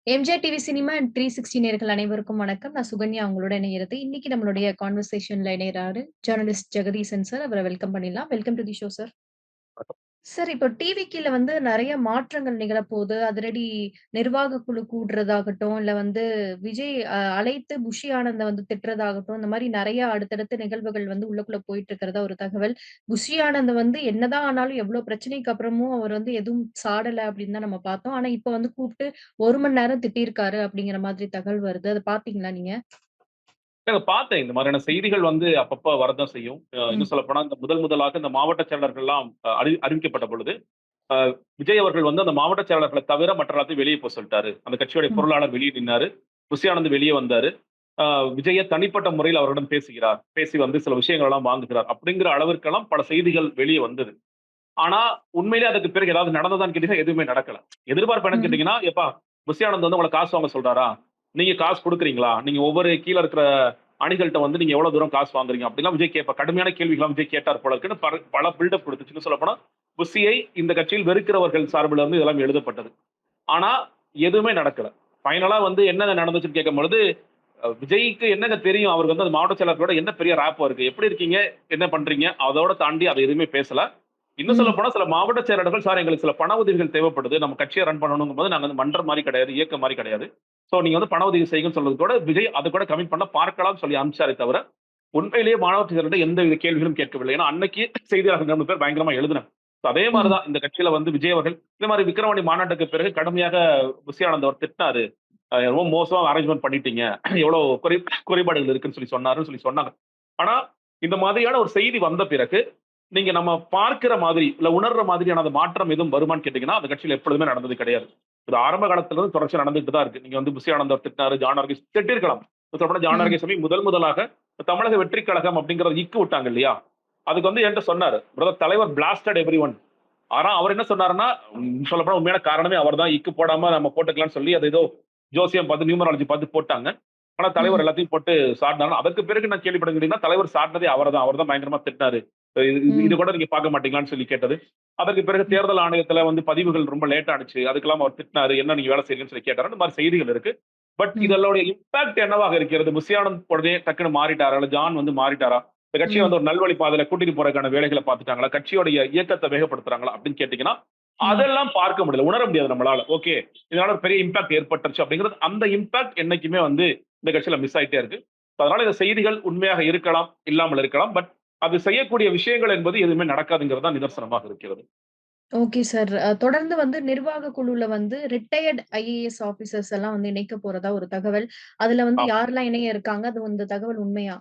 MGR TV cinema and 360 நேயர்கள் அனைவருக்கும் வணக்கம். நான் சுகன்யா உங்களோட இணையறது. இன்னைக்கு நம்மளுடைய கான்வர்சேஷன்ல இணையறாரு ஜர்னலிஸ்ட் ஜெகதீசன் சார். அவர வெல்கம் பண்ணிடலாம். Welcome to the show sir. Sir இப்போ டிவிக்கில வந்து நெறைய மாற்றங்கள் நிகழப்போது. அதிரடி நிர்வாக குழு கூடுறதாகட்டும், இல்ல வந்து விஜய் அழைத்து புஷி ஆனந்த வந்து திட்டுறதாகட்டும், இந்த மாரி நெறைய அடுத்தடுத்த நிகழ்வுகள் வந்து உள்ளுக்குள்ள போயிட்டு இருக்கிறதா ஒரு தகவல். புஷி ஆனந்த் வந்து என்னதான் ஆனாலும் எவ்ளோ பிரச்சனைக்கு அப்புறமும் அவர் வந்து எதுவும் சாடல அப்படின்னு தான் நம்ம பார்த்தோம். ஆனா இப்ப வந்து கூப்ட்டு 1 மணி நேரம் திட்டியிருக்காரு அப்படிங்கிற மாதிரி தகவல் வருது. அத பார்த்தீங்களா நீங்க? நான் பார்த்தேன். இந்த மாதிரியான செய்திகள் வந்து அப்பப்ப வரத்தான் செய்யும். இன்னும் ம். சொல்லப்போனா, இந்த முதலாக இந்த மாவட்ட செயலர்கள்லாம் அறிவிக்கப்பட்ட பொழுது, அ விஜய் அவர்கள் வந்து அந்த மாவட்ட செயலாளர்கள தவிர மற்ற எல்லாத்தையும் வெளிய போ சொல்ட்டாரு. அந்த கட்சியுடைய ம். பொருளாளர் வெளிய நின்னாரு. புஷி ஆனந்த் வெளிய வந்தாரு. அ விஜய தனிப்பட்ட முறையில் அவரிடம் பேசுகிறார். பேசி வந்து சில விஷயங்கள் எல்லாம் வாங்குகிறார். அப்படிங்கிற அளவிற்கெல்லாம் பல செய்திகள் வெளிய வந்தது. ஆனா, உண்மையிலேயே அதுக்கு பிறகு ஏதாவது நடந்ததான்னு கேட்டீங்கன்னா, எதுவுமே நடக்கல. எதிர்பார்ப்பு என்னன்னு ம். கேட்டீங்கன்னா, "எப்பா புஷி ஆனந்த் வந்து உங்கள காசு வாங்க சொல்றாரா? நீங்க காசு குடுக்குறீங்களா? நீங்க ஒவ்வொரு கீழ இருக்கிற அணிகள்ட்ட வந்து நீங்க எவ்வளவு தூரம் காசு வாங்குறீங்க?" அப்படிலாம் விஜய் கேட்பார். கடுமையான கேள்விகள்லாம் விஜய் கேட்டார் போல இருக்குன்னு பல பில்டப் குடுத்துச்சு. இன்னும் சொல்லப்போனா, புஷியை இந்த கட்சியில் வெறுக்கிறவர்கள் சார்பில இருந்து இதெல்லாம் எழுதப்பட்டது. ஆனா, எதுவுமே நடக்கல. ஃபைனலா வந்து என்னங்க நடந்துச்சுன்னு கேட்கும்பொழுது, விஜய்க்கு என்னங்க தெரியும்? அவருக்கு வந்து அந்த மாவட்ட செயலாளர்களோட என்ன பெரிய ராப்போ இருக்கு? எப்படி இருக்கீங்க? என்ன பண்றீங்க? அதோட தாண்டி அத எதுவுமே பேசல. இன்னும் ம். சொல்லப்போனா சில மாவட்ட செயலாளர்கள், "சார் எங்களுக்கு சில பண உதவிகள் தேவைப்படுது. நம்ம கட்சிய ரன் பண்ணணுங்கும்போது, நாங்க வந்து மன்றம் மாரி கிடையாது, இயக்கம் மாரி கிடையாது. சோ நீங்க வந்து பண உதவி செய்யுங்கன்னு" சொல்றது கூட விஜய் அது கூட கமிட் பண்ண பார்க்கலாம்னு சொல்லி அனுப்பிச்சாரே தவிர, உண்மையிலேயே மாவட்ட செயலர்ட்ட எந்தவித கேள்விகளும் கேட்கவில்லை. ஏன்னா, அன்னைக்கு செய்தியாளர்கள் 2 பேர் பயங்கரமா எழுதினாங்க. அதே மாரி ம். தான் இந்த கட்சியில வந்து விஜய் அவர்கள் இந்த மாரி விக்கிரவாண்டி மாநாட்டுக்கு பிறகு கடுமையாக புஷி ஆனந்த் அவர் திட்டினாரு. ரொம்ப மோசமா அரேஞ்ச்மென்ட் பண்ணிட்டீங்க. எவ்வளோ குறைபாடுகள் இருக்குன்னு சொல்லி சொன்னாருன்னு சொல்லி சொன்னாங்க. ஆனா, இந்த மாதிரியான ஒரு செய்தி வந்த பிறகு, நீங்க நம்ம பார்க்கிற மாதிரி, இல்ல உணர்ற மாதிரியான அந்த மாற்றம் எதுவும் வருமான்னு கேட்டீங்கன்னா, அந்த கட்சியில எப்பொழுதுமே நடந்தது கிடையாது. இது ஆரம்ப காலத்துல இருந்து தொடர்ச்சியா நடந்துட்டு தான் இருக்கு. நீங்க வந்து புஷி ஆனந்த் அவர் திட்டினாரு, ஜான் வர்கீஸ் திட்டியிருக்கலாம். சொல்லப்போனா ஜான் ம். வர்கீஸ் முதலாக தமிழக வெற்றிக் கழகம் அப்படிங்கிறத இக்கு விட்டாங்க இல்லையா? அதுக்கு வந்து என்ட்ட சொன்னாரு. பிரதர் தலைவர் பிளாஸ்டட் எவரிஒன். ஆனா அவர் என்ன சொன்னாருன்னா, சொல்லப்போனா உண்மையான காரணமே அவர்தான். இக்கு போடாம நம்ம போட்டுக்கலாம்னு சொல்லி, அது ஏதோ ஜோசியம் பார்த்து, நியூமராலஜி பார்த்து போட்டாங்க. ஆனா தலைவர் ம். எல்லாத்தையும் போட்டு சாடினாரு. அதற்கு பிறகு நான் கேள்விப்பட்டது கேட்டீங்கன்னா, தலைவர் சாடினதே அவர்தான். அவர்தான் பயங்கரமா திட்டினாரு. இது இது இது ம். கூட நீங்க பார்க்க மாட்டீங்களான்னு சொல்லி கேட்டது. அதற்கு பிறகு தேர்தல் ஆணையத்துல வந்து பதிவுகள் ரொம்ப லேட் ஆனுச்சு. அதுக்கெல்லாம் அவர் திட்டினாரு. என்ன நீங்க வேலை செய்றீங்கன்னு சொல்லி கேட்டாரு. இந்த மாரி செய்திகள் இருக்கு. பட் ம். இதனுடைய இம்பாக்ட் என்னவாக இருக்கிறது? புஷியானந்த் உடனே டக்குனு மாறிட்டாரா? இல்ல ஜான் வந்து மாறிட்டாரா? இந்த கட்சிய ம். வந்து ஒரு நல்வழி பாதையில கூட்டிட்டு போறதுக்கான வேலைகள பார்த்துட்டாங்களா? கட்சியோடைய இயக்கத்த வேகப்படுத்துறாங்களா? அப்படின்னு கேட்டீங்கன்னா, ம். அதெல்லாம் பார்க்க முடியல. உணர முடியாது நம்மளால. ஓகே. இதனால ஒரு பெரிய இம்பாக்ட் ஏற்பட்டுருச்சு அப்படிங்கிறது, அந்த இம்பாக்ட் என்னைக்குமே வந்து இந்த கட்சியில மிஸ் ஆயிட்டே இருக்கு. அதனால இந்த செய்திகள் உண்மையாக இருக்கலாம், இல்லாமல் இருக்கலாம். பட் அது செய்யக்கூடிய விஷயங்கள் என்பது எதுவுமே நடக்காதுங்கிறது தான் நிதர்சனமாக இருக்கிறது. Okay sir. தொடர்ந்து வந்து நிர்வாக குழுல வந்து ரிட்டயர்ட் ஐஏஎஸ் ஆபிசர்ஸ் எல்லாம் வந்து இணைக்க போறதா ஒரு தகவல். அதுல வந்து ஆமா. யாரெல்லாம் இணைய இருக்காங்க? அது இந்த தகவல் உண்மையா?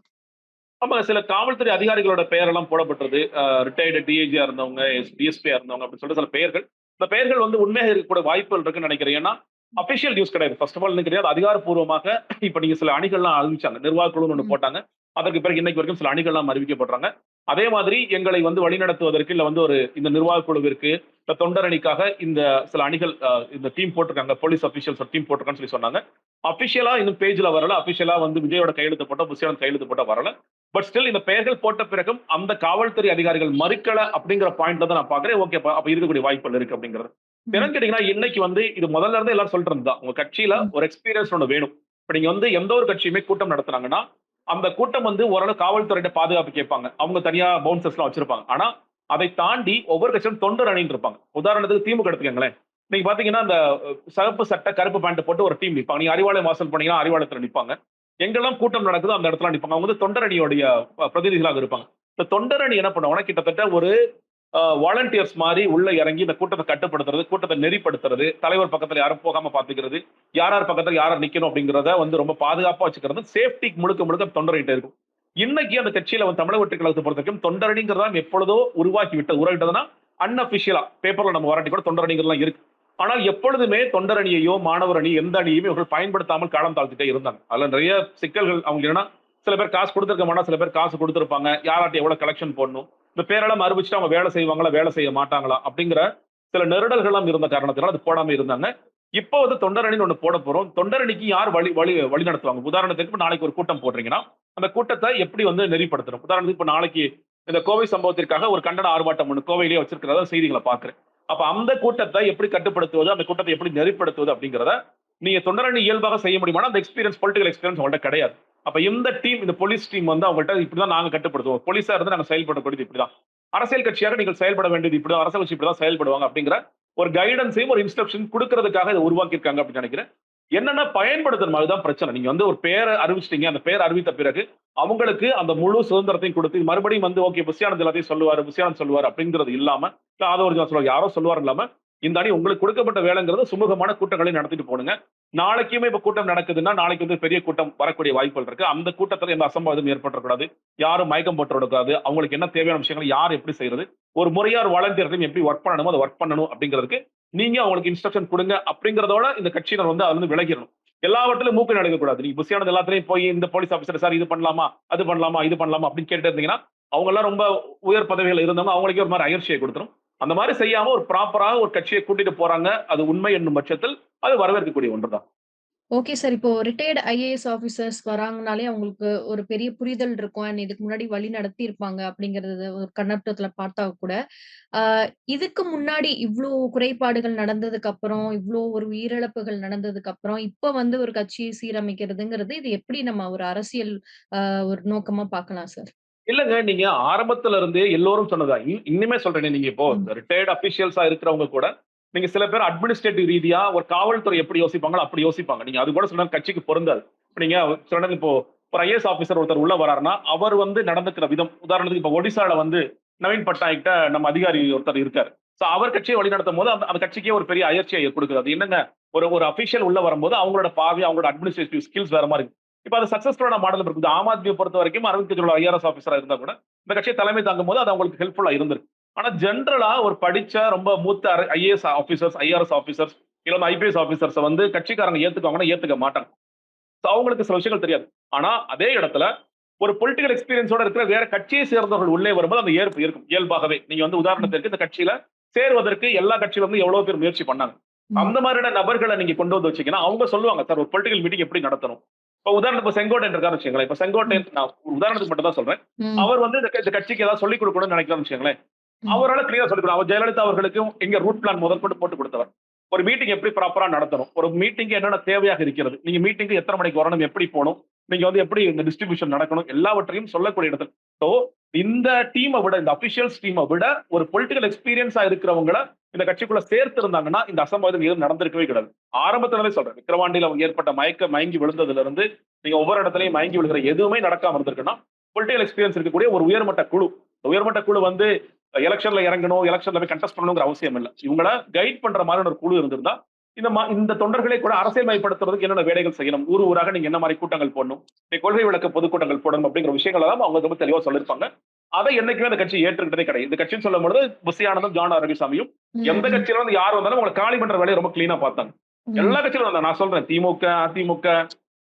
ஆமா. சில காவல்துறை அதிகாரிகளோட பெயரெல்லாம் போடப்பட்டது. ரிட்டயர்டு டிஐஜியா இருந்தவங்க, டிஎஸ்பியா இருந்தவங்க அப்படின்னு சொல்லிட்டு சில பெயர்கள். இந்த பெயர்கள் வந்து உண்மையாக இருக்கக்கூடிய வாய்ப்புகள் இருக்குன்னு நினைக்கிறேன். ஏன்னா, அபிஷியல் நியூஸ் கிடையாது. ஃபர்ஸ்ட் ஆஃப் ஆல் என்ன கிடையாது. அதிகாரப்பூர்வமாக இப்ப நீங்க சில அணிகள்லாம் அறிவிச்சாங்க. நிர்வாக குழுன்னு ஒண்ணு ம். போட்டாங்க. அதற்கு பிறகு இன்னைக்கு வரைக்கும் சில அணிகள்லாம் அறிவிக்கப்படுறாங்க. அதே மாதிரி எங்களை வந்து வழிநடத்துவதற்கு, இல்ல வந்து ஒரு இந்த நிர்வாக குழுவிற்கு, இந்த தொண்டர் அணிக்காக இந்த சில அணிகள் இந்த டீம் போட்டிருக்காங்க. போலீஸ் அபிஷியல்ஸ் ஒரு டீம் போட்டிருக்கான்னு சொல்லி சொன்னாங்க. அபிஷியலா இன்னும் பேஜ்ல வரல. அபிஷியலா வந்து விஜயோட கையெழுத்து போட்டோ, புஷியானந்த் கையெழுத்து போட்டோ வரல. பட் ஸ்டில் இந்த பெயர்கள் போட்ட பிறகும் அந்த காவல்துறை அதிகாரிகள் மறுக்கல அப்படிங்கிற பாயிண்ட்ல தான் நான் பார்க்கிறேன். ஓகே அப்ப இருக்கக்கூடிய வாய்ப்புகள் இருக்கு அப்படிங்கிறது. ம். என்னன்னு கேட்டீங்கன்னா, இன்னைக்கு வந்து இது முதல்ல இருந்தே எல்லாரும் சொல்லிட்டு இருந்தது தான். உங்க கட்சியில ம். ஒரு எக்ஸ்பீரியன்ஸ் ஒண்ணு வேணும். இப்ப நீங்க வந்து எந்த ஒரு கட்சியுமே கூட்டம் நடத்துனாங்கன்னா, அந்த கூட்டம் வந்து ஓரளவு காவல்துறையிட்ட பாதுகாப்பு கேட்பாங்க. அவங்க தனியா பவுன்சர்ஸ்லாம் வச்சிருப்பாங்க. ஆனா, அதை தாண்டி ஒவ்வொரு கட்சியும் தொண்டர் அணின்னு இருப்பாங்க. உதாரணத்துக்கு திமுக எடுத்துக்கங்களேன். நீங்க பார்த்தீங்கன்னா, அந்த சிவப்பு சட்டை, கருப்பு பேண்ட் போட்டு ஒரு டீம் நிப்பாங்க. நீங்க அறிவாலயம் வாசல் போனீங்கன்னா, அறிவாலயத்துல நிப்பாங்க. எங்கெல்லாம் கூட்டம் நடக்குதோ அந்த இடத்துல நிப்பாங்க. அவங்க வந்து தொண்டர் அணியோடைய பிரதிநிதிகளாக இருப்பாங்க. இந்த தொண்டர் அணி என்ன பண்ணுவாங்கன்னா, கிட்டத்தட்ட ஒரு வாலண்டியர்ஸ் மாரி உள்ள இறங்கி இந்த கூட்டத்த கட்டுப்படுத்துறது, கூட்டத்த நெறிப்படுத்துறது, தலைவர் பக்கத்துல யாரும் போகாம பார்த்துக்கிறது, யார் யார் பக்கத்துல யார் யார் நிக்கணும் அப்படிங்கிறத வந்து ரொம்ப பாதுகாப்பா வச்சுக்கிறது, சேஃப்டிக்கு முழுக்க முழுக்க தொண்டர்கிட்ட இருக்கும். இன்னைக்கு அந்த கட்சியில வந்து தமிழக வெற்றி கழகத்தை பொறுத்தவரைக்கும் தொண்டரணிங்கிறதெல்லாம் எப்பொழுதோ உருவாகிவிட்டதுன்னா அன்அபிஷியலா பேப்பர்ல நம்ம வராட்டி கூட தொண்டரணிகள்லாம் இருக்கு. ஆனால் எப்பொழுதுமே தொண்டர் அணியையோ, மாணவர் அணி எந்த அணியுமே இவர்கள் பயன்படுத்தாமல் காலம் தாழ்த்திட்டே இருந்தாங்க. அதுல நிறைய சிக்கல்கள் அவங்க என்னன்னா, சில பேர் காசு குடுத்திருக்க மாட்டாங்க, சில பேர் காசு குடுத்திருப்பாங்க. யார்ட்ட எவ்வளவு கலெக்ஷன் போடணும். இந்த பேரெல்லாம் அறிவிச்சுட்டு அவங்க வேலை செய்வாங்களா, வேலை செய்ய மாட்டாங்களா அப்படிங்கிற சில நெருடல்கள்லாம் இருந்த காரணத்தினால அது போடாம இருந்தாங்க. இப்போ வந்து தொண்டர் அணின்னு ஒண்ணு போட போறோம். தொண்டர் அணிக்கு யார் வழி வழி வழி நடத்துவாங்க? உதாரணத்துக்கு இப்ப நாளைக்கு ஒரு கூட்டம் போடுறீங்கன்னா, அந்த கூட்டத்த எப்படி வந்து நெறிப்படுத்தணும்? உதாரணத்துக்கு இப்ப நாளைக்கு இந்த கோவை சம்பவத்திற்காக ஒரு கண்டன ஆர்ப்பாட்டம் ஒண்ணு கோவையிலேயே வச்சிருக்கிறதா செய்திகள பார்க்கிறேன். அப்ப அந்த கூட்டத்த எப்படி கட்டுப்படுத்துவது? அந்த கூட்டத்தை எப்படி நெறிப்படுத்துவது? அப்படிங்கிறத நீங்க தொண்டரணி இயல்பாக செய்ய முடியுமானா அந்த எக்ஸ்பீரியன்ஸ் பொலிட்டிக்கல் எக்ஸ்பீரியன்ஸ் அவங்கள்ட்ட கிடையாது. அப்ப இந்த டீம் இந்த போலீஸ் டீம் வந்து அவங்கள்ட்ட இப்படிதான் நாங்க கட்டுப்படுத்துவோம். போலீஸா இருந்து நாங்க செயல்படக்கூடியது இப்படிதான். அரசியல் கட்சியாக நீங்கள் செயல்பட வேண்டியது இப்படிதான். அரசியல் கட்சி இப்படிதான் செயல்படுவாங்க அப்படிங்கிற ஒரு கைடன்ஸையும் ஒரு இன்ஸ்ட்ரக்ஷன் குடுக்கறதுக்காக இத உருவாக்கியிருக்காங்க அப்படின்னு நினைக்கிறேன். என்னன்னா பயன்படுத்தணும் அதுதான் பிரச்சனை. நீங்க வந்து ஒரு பேர அறிவிச்சிட்டீங்க. அந்த பேர் அறிவித்த பிறகு அவங்களுக்கு அந்த முழு சுதந்திரத்தையும் குடுத்து மறுபடியும் வந்து ஓகே புஷ்யானந்த் எல்லாத்தையும் சொல்லுவாரு, புஷ்யானந்த் சொல்லுவாரு அப்படிங்கிறது இல்லாம, இல்ல ஆதவர்ஜுனா சொல்லுவாரு யாரோ சொல்லுவாரு இல்லாம, இந்த அணி உங்களுக்கு கொடுக்கப்பட்ட வேலைங்கிறது சுமூகமான கூட்டங்களை நடத்திட்டு போணுங்க. நாளைக்குமே இப்ப கூட்டம் நடக்குதுன்னா, நாளைக்கு வந்து பெரிய கூட்டம் வரக்கூடிய வாய்ப்புகள் இருக்கு. அந்த கூட்டத்துல எந்த அசம்பாவிதமும் ஏற்பட்டுறக்கூடாது. யாரும் மயக்கம் போட்டுறக்கூடாது. அவங்களுக்கு என்ன தேவையான விஷயங்களை யார் எப்படி செய்றது? ஒரு முறையா ஒரு வாலண்டியர் டீம் எப்படி வொர்க் பண்ணணுமோ, அத வொர்க் பண்ணணும் அப்படிங்கிறதுக்கு நீங்க அவங்களுக்கு இன்ஸ்ட்ரக்ஷன் குடுங்க அப்படிங்கிறதோட இந்த கட்சியினர் வந்து அதுல இருந்து விலகிரணும். எல்லாவற்றிலும் மூக்கு நடுங்கக்கூடாது. நீங்க புஷ்யானந்த் எல்லாத்துலயும் போய் இந்த போலீஸ் ஆபீசர் சார் இது பண்ணலாமா? அது பண்ணலாமா? இது பண்ணலாமா? அப்படின்னு கேட்டுட்டே இருந்தீங்கன்னா, அவங்க எல்லாம் ரொம்ப உயர் பதவிகள்ல இருந்தவங்க அவங்களுக்கே ஒரு மாரி அயர்ச்சியை குடுத்துரும். அந்த மாரி செய்யாம ஒரு ப்ராப்பரா ஒரு கட்சிய கூட்டிட்டு போறாங்க. அது உண்மை என்னும் பட்சத்தில் அது வரவேற்கக்கூடிய ஒன்றுதான். Okay sir. இப்போ ரிட்டயர்ட் ஐஏஎஸ் ஆஃபீசர்ஸ் வராங்கனாலே அவங்களுக்கு ஒரு பெரிய புரிதல் இருக்கும். அண்ட் இதுக்கு முன்னாடி வழி நடத்தியிருப்பாங்க அப்படிங்கிறது ஒரு கண்ணோட்டத்துல பார்த்தா கூட, ஆ இதுக்கு முன்னாடி இவ்ளோ குறைபாடுகள் நடந்ததுக்கு அப்புறம், இவ்ளோ ஒரு உயிரிழப்புகள் நடந்ததுக்கு அப்புறம், இப்ப வந்து ஒரு கட்சியை சீரமைக்கிறதுங்கிறது, இது எப்படி நம்ம ஒரு அரசியல் ஒரு நோக்கமா பார்க்கலாம் சார்? இல்லங்க. நீங்க ஆரம்பத்துல இருந்தே எல்லோரும் சொன்னதுதான். இன்னுமே சொல்றேனே, நீங்க இப்போ ம். ரிட்டயர்ட் அபிஷியல்ஸா இருக்கிறவங்க கூட, நீங்க சில பேர் அட்மினிஸ்ட்ரேட்டிவ் ரீதியா ஒரு காவல்துறை எப்படி யோசிப்பாங்களோ, அப்படி யோசிப்பாங்க. நீங்க அது கூட சொன்னா கட்சிக்கு பொருந்தாது. இப்ப நீங்க சொன்னது இப்போ ஒரு ஐஏஎஸ் ஆபிசர் ஒருத்தர் உள்ள வராருன்னா, அவர் வந்து நடந்துக்கிற விதம், உதாரணத்துக்கு இப்ப ஒடிசால வந்து நவீன் பட்நாயக்கிட்ட நம்ம அதிகாரி ஒருத்தர் இருக்காரு. சோ அவர் கட்சியை வழிநடத்தும்போது, அந்த அந்த கட்சிக்கே ஒரு பெரிய அயற்சியை குடுக்குது. அது என்னங்க, ஒரு ஒரு அபிஷியல் உள்ள வரும்போது அவங்களோட பார்வை, அவங்களோட அட்மினிஸ்ட்ரேட்டிவ் ஸ்கில்ஸ் வேற மாரி இருக்கு. இப்ப அது சக்சஸ்ஃபுல்லான மாடல் இருக்குது. ஆம் ஆத்மியை பொறுத்தவரைக்கும் அரவிந்த் கெஜ்ரிவால் ஐஆர்எஸ் ஆபிசரா இருந்தா கூட, இந்த கட்சியை தலைமை தாங்கும்போது அது அவங்களுக்கு ஹெல்ப்ஃபுல்லா இருந்திருக்கு. ஆனா ஜெனரலா ஒரு படிச்ச ரொம்ப மூத்த ஐஏஎஸ் ஆபிசர்ஸ், ஐஆர்எஸ் ஆபிசர்ஸ், இல்ல வந்து ஐபிஎஸ் ஆபிசர்ஸ வந்து கட்சிக்காரங்க ஏத்துக்குவாங்கன்னா ஏத்துக்க மாட்டாங்க. சோ அவங்களுக்கு சில விஷயங்கள் தெரியாது. ஆனா அதே இடத்துல ஒரு பொலிட்டிக்கல் எக்ஸ்பீரியன்ஸோட இருக்கிற வேற கட்சியை சேர்ந்தவர்கள் உள்ளே வரும்போது அந்த ஏற்பு இருக்கும் இயல்பாகவே. நீங்க வந்து ம். உதாரணத்திற்கு இந்த கட்சியில சேருவதற்கு எல்லா கட்சியில இருந்து எவ்வளவு பேர் முயற்சி பண்ணாங்க. ம். அந்த மாதிரியான நபர்களை நீங்க கொண்டு வந்து வச்சீங்கன்னா, அவங்க சொல்லுவாங்க, சார் ஒரு பொலிட்டிக்கல் மீட்டிங் எப்படி நடத்தணும்? இப்ப உதாரணத்துக்கு இப்ப செங்கோட்டையன் இருக்காருன்னு வச்சுக்கங்களேன். இப்ப ம். செங்கோட்டையன் நான் ஒரு உதாரணத்துக்கு மட்டும் தான் சொல்றேன். ம். அவர் வந்து இந்த கட்சிக்கு ஏதாவது சொல்லிக் கொடுக்கணும்னு நினைக்கிறாருன்னு வச்சுக்கங்களேன். ம். அவரால கிளியரா சொல்லிக் கொடுக்கும். அவர் ஜெயலலிதா அவர்களுக்கும் எங்க ரூட் பிளான் முதற்கொண்டு போட்டு கொடுத்தவர். ஒரு மீட்டிங் எப்படி ப்ராப்பரா நடத்தணும்? ஒரு மீட்டிங்க்கு என்னென்ன தேவையாக இருக்கிறது? நீங்க மீட்டிங்க்கு எத்தனை மணிக்கு வரணும்? எப்படி போணும்? நீங்க வந்து எப்படி இந்த டிஸ்ட்ரிபியூஷன் நடக்கணும்? எல்லாவற்றையும் சொல்லக்கூடிய இடத்துல. சோ இந்த டீம விட, இந்த அபிஷியல்ஸ் டீம விட ஒரு பொலிட்டிக்கல் எக்ஸ்பீரியன்ஸா இருக்கிறவங்கள இந்த கட்சிக்குள்ள சேர்த்திருந்தாங்கன்னா, இந்த அசம்பாவிதம் எதுவும் நடந்திருக்கவே கிடையாது. ஆரம்பத்திலவே சொல்றேன். விக்கிரவாண்டியில ஏற்பட்ட மயங்கி விழுந்ததுல இருந்து, நீங்க ஒவ்வொரு இடத்துலயும் மயங்கி விழுகிற எதுவுமே நடக்காம இருந்திருக்குன்னா, பொலிட்டிக்கல் எக்ஸ்பீரியன்ஸ் இருக்கக்கூடிய ஒரு உயர்மட்ட குழு. உயர்மட்ட குழு வந்து எலக்ஷன்ல இறங்கணும், எலக்ஷன்ல போய் கண்டெஸ்ட் பண்ணணுங்கிற அவசியம் இல்ல. இவங்கள கைட் பண்ற மாதிரியான ஒரு குழு இருந்திருந்தா, இந்த தொண்டர்களை கூட அரசியல்மயப்படுத்துறதுக்கு என்னென்ன வேலைகள் செய்யணும்? ஊர் ஊராக நீங்க என்ன மாரி கூட்டங்கள் போடணும்? கொள்கை விளக்க பொதுக்கூட்டங்கள் போடணும் அப்படிங்கிற விஷயங்கள் எல்லாம் அவங்க ரொம்ப தெளிவா சொல்லியிருப்பாங்க. அதை என்னைக்குமே அந்த கட்சி ஏற்றுக்கிட்டதே கிடையாது. இந்த கட்சின்னு சொல்லும்பொழுது புஷி ஆனந்தும், ஜான் ரவிசாமியும் எந்த ம். கட்சியில இருந்து யார் வந்தாலும் அவங்கள காலி பண்ற வேலையை ரொம்ப கிளீனா பார்த்தாங்க. ம். எல்லா கட்சியிலும் வந்தாங்க. நான் சொல்றேன் திமுக, அதிமுக,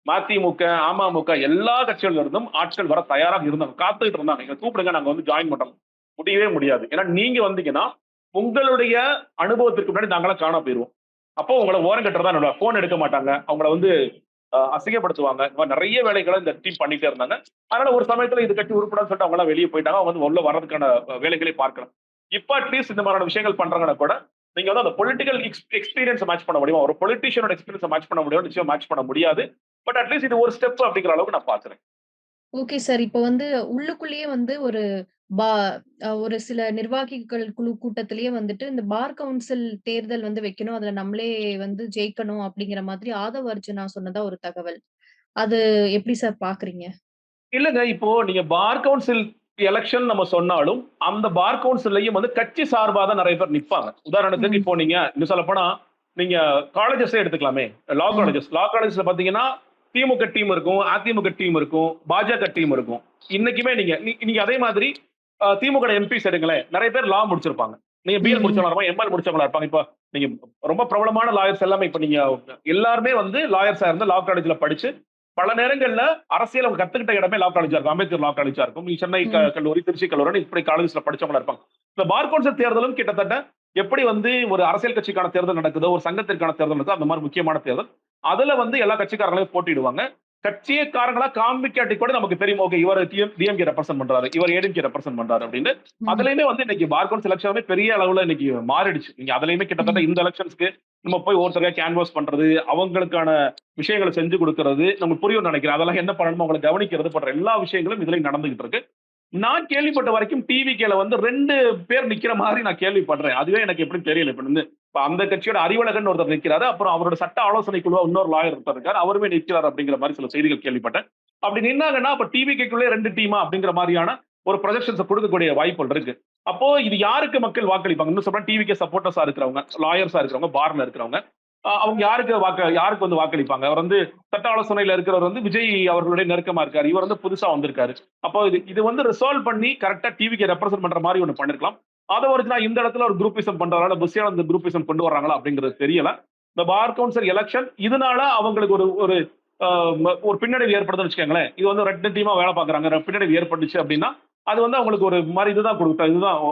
மதிமுக, அமமுக எல்லா கட்சியில இருந்தும் ஆட்கள் வர தயாராக இருந்தாங்க. காத்துக்கிட்டு இருந்தாங்க. எங்கள கூப்பிடுங்க நாங்க வந்து ஜாயின் பண்றோம். முடியவே முடியாது. ஏன்னா நீங்க வந்தீங்கன்னா, உங்களுடைய அனுபவத்திற்கு முன்னாடி நாங்கலாம் காணாம போயிருவோம். அப்போ உங்கள ஓரம் கட்டுறதா என்னோட ஃபோன் எடுக்க மாட்டாங்க. அவங்கள வந்து அசிங்கப்படுத்துவாங்க. இந்த மாரி நெறைய வேலைகள இந்த டீம் பண்ணிட்டே இருந்தாங்க. அதனால ஒரு சமயத்துல இது கட்சி உருப்படாதுன்னு சொல்லிட்டு அவங்கலாம் வெளிய போயிட்டாங்க. அவங்க வந்து உள்ள வர்றதுக்கான வேலைகளை பார்க்கலாம். இப்ப அட்லீஸ்ட் இந்த மாரியான விஷயங்கள் பண்றாங்கன்னா கூட, நீங்க வந்து அந்த பொலிட்டிக்கல் எக்ஸ்பீரியன்ஸ மேட்ச் பண்ண முடியுமா? ஒரு பொலிட்டிஷியனோட எக்ஸ்பீரியன்ஸ மேட்ச் பண்ண முடியுமா? நிச்சயமா மேட்ச் பண்ண முடியாது. பட் அட்லீஸ்ட் இது ஒரு ஸ்டெப் அப்படிங்கிற அளவுக்கு நான் பார்க்கிறேன். Okay sir. இப்ப வந்து உள்ளுக்குள்ளேயே வந்து ஒரு பா ஒரு சில நிர்வாகிகள் குழு கூட்டத்திலேயே வந்துட்டு, இந்த பார் கவுன்சில் தேர்தல் வந்து வைக்கணும். அதுல நம்மளே வந்து ஜெயிக்கணும் அப்படிங்கிற மாதிரி ஆதவ அர்ஜுனா சொன்னதா ஒரு தகவல். அது எப்படி சார் பார்க்குறீங்க? இல்லங்க. இப்போ நீங்க பார் கவுன்சில் எலக்ஷன் நம்ம சொன்னாலும், அந்த பார் கவுன்சில்லயும் வந்து கட்சி சார்பா தான் நெறைய பேர் நிப்பாங்க. உதாரணத்துக்கு ம். இப்போ நீங்க இன்னும் சொல்லப்போனா, நீங்க காலேஜஸே எடுத்துக்கலாமே. லா ம். காலேஜஸ். லா காலேஜஸ்ல பார்த்தீங்கன்னா, திமுக டீம் இருக்கும், அதிமுக டீம் இருக்கும், பாஜக டீம் இருக்கும். இன்னைக்குமே நீங்க நீங்க அதே மாதிரி திமுக எம்பிஸ் எடுங்களேன். நெறைய பேர் லா முடிச்சிருப்பாங்க. நீங்க பிஎல் ம். முடிச்சவங்களா இருப்பாங்க, எம்எல் முடிச்சவங்களா இருப்பாங்க. இப்ப நீங்க ரொம்ப பிரபலமான லாயர்ஸ் எல்லாமே இப்ப நீங்க எல்லாருமே வந்து லாயர்ஸா இருந்து லா காலேஜ்ல படிச்சு பல நேரங்கள்ல அரசியல் அவங்க கத்துக்கிட்ட இடமே லா காலேஜா இருக்கும். அம்பேத்கர் லா காலேஜா இருக்கும். நீ சென்னை ம். கல்லூரி, திருச்சி கல்லூரி இப்படி காலேஜஸ்ல படிச்சவங்களா இருப்பாங்க. இந்த பார் கவுன்சில் தேர்தலும் கிட்டத்தட்ட எப்படி வந்து ஒரு அரசியல் கட்சிக்கான தேர்தல் நடக்குதோ, ஒரு சங்கத்திற்கான தேர்தல் நடக்குதோ, அந்த மாரி முக்கியமான தேர்தல். அதுல வந்து எல்லா கட்சிக்காரங்களையும் போட்டியிடுவாங்க. கட்சியக்காரங்களா காமிக்காட்டி கூட நமக்கு தெரியும். ஓகே இவர் டிஎம்கே ரெப்ரசென்ட் பண்றாரு. இவர் ஏடிஎம்கே ரெப்ரசென்ட் பண்றாரு அப்படின்னு. ம். அதுலயுமே வந்து இன்னைக்கு பார் கவுன்சில் எலக்ஷனுமே பெரிய அளவுல இன்னைக்கு மாறிடுச்சு. நீங்க அதுலயுமே கிட்டத்தட்ட ம். இந்த எலக்ஷன்ஸ்க்கு நம்ம போய் ஒருத்தரையா கேன்வாஸ் பண்றது, அவங்களுக்கான விஷயங்கள செஞ்சு குடுக்குறது, நமக்கு புரியும்னு நெனைக்கிறேன். அதெல்லாம் என்ன பண்ணணுமோ அவங்கள கவனிக்கிறது போன்ற எல்லா விஷயங்களும் இதுலயும் நடந்துகிட்டு இருக்கு. நான் கேள்விப்பட்ட வரைக்கும் டிவிகேல வந்து 2 பேர் நிக்கிற மாரி நான் கேள்விப்படுறேன். அதுவே எனக்கு எப்படின்னு தெரியல. இப்ப அந்த கட்சியோட அறிவழகன் ஒருத்தர் நிக்கிறாரு. அப்புறம் அவரோட சட்ட ஆலோசனை குழுவா இன்னொரு லாயர் ஒருத்தர் இருக்காரு. அவருமே நிக்கிறார் அப்படிங்கிற மாரி சில செய்திகள் கேள்விப்பட்டேன். அப்படி நின்னாங்கன்னா, அப்ப டிவிகேக்குள்ளே 2 டீமா அப்படிங்கிற மாரியான ஒரு ப்ரொஜெக்ஷன்ஸ குடுக்கக்கூடிய வாய்ப்புகள் இருக்கு. அப்போ இது யாருக்கு மக்கள் வாக்களிப்பாங்க? இன்னும் சொல்ல டிவிகே சப்போர்ட்டர்ஸா இருக்கிறவங்க, லாயர்ஸா இருக்கிறவங்க, பார்ல இருக்கிறவங்க, அவங்க யாருக்கு வந்து வாக்களிப்பாங்க? அவர் வந்து சட்ட ஆலோசனையில இருக்கிறவர் வந்து விஜய் அவர்களுடைய நெருக்கமா இருக்காரு. இவர் வந்து புதுசா வந்திருக்காரு. அப்போ இது இது வந்து ரிசால்வ் பண்ணி கரெக்ட்டா டிவிக்கு ரெப்ரசென்ட் பண்ற மாரி ஒண்ணு பண்ணிருக்கலாம். அத ஒரிஜினலா இந்த இடத்துல ஒரு குரூப்பிசம் பண்றாங்களா, புஷியான இந்த குரூப்பிசம் கொண்டு வர்றாங்களா அப்படிங்கிறது தெரியல. இந்த பார் கவுன்சில் எலக்ஷன் இதனால அவங்களுக்கு ஒரு ஒரு அ ஒரு பின்னடைவு ஏற்படுதுன்னு வச்சுக்கோங்களேன். இது வந்து 2 டீமா வேலை பார்க்குறாங்க. பின்னடைவு ஏற்பட்டுச்சு அப்படின்னா, அது வந்து அவங்களுக்கு ஒரு மாரி இதுதான்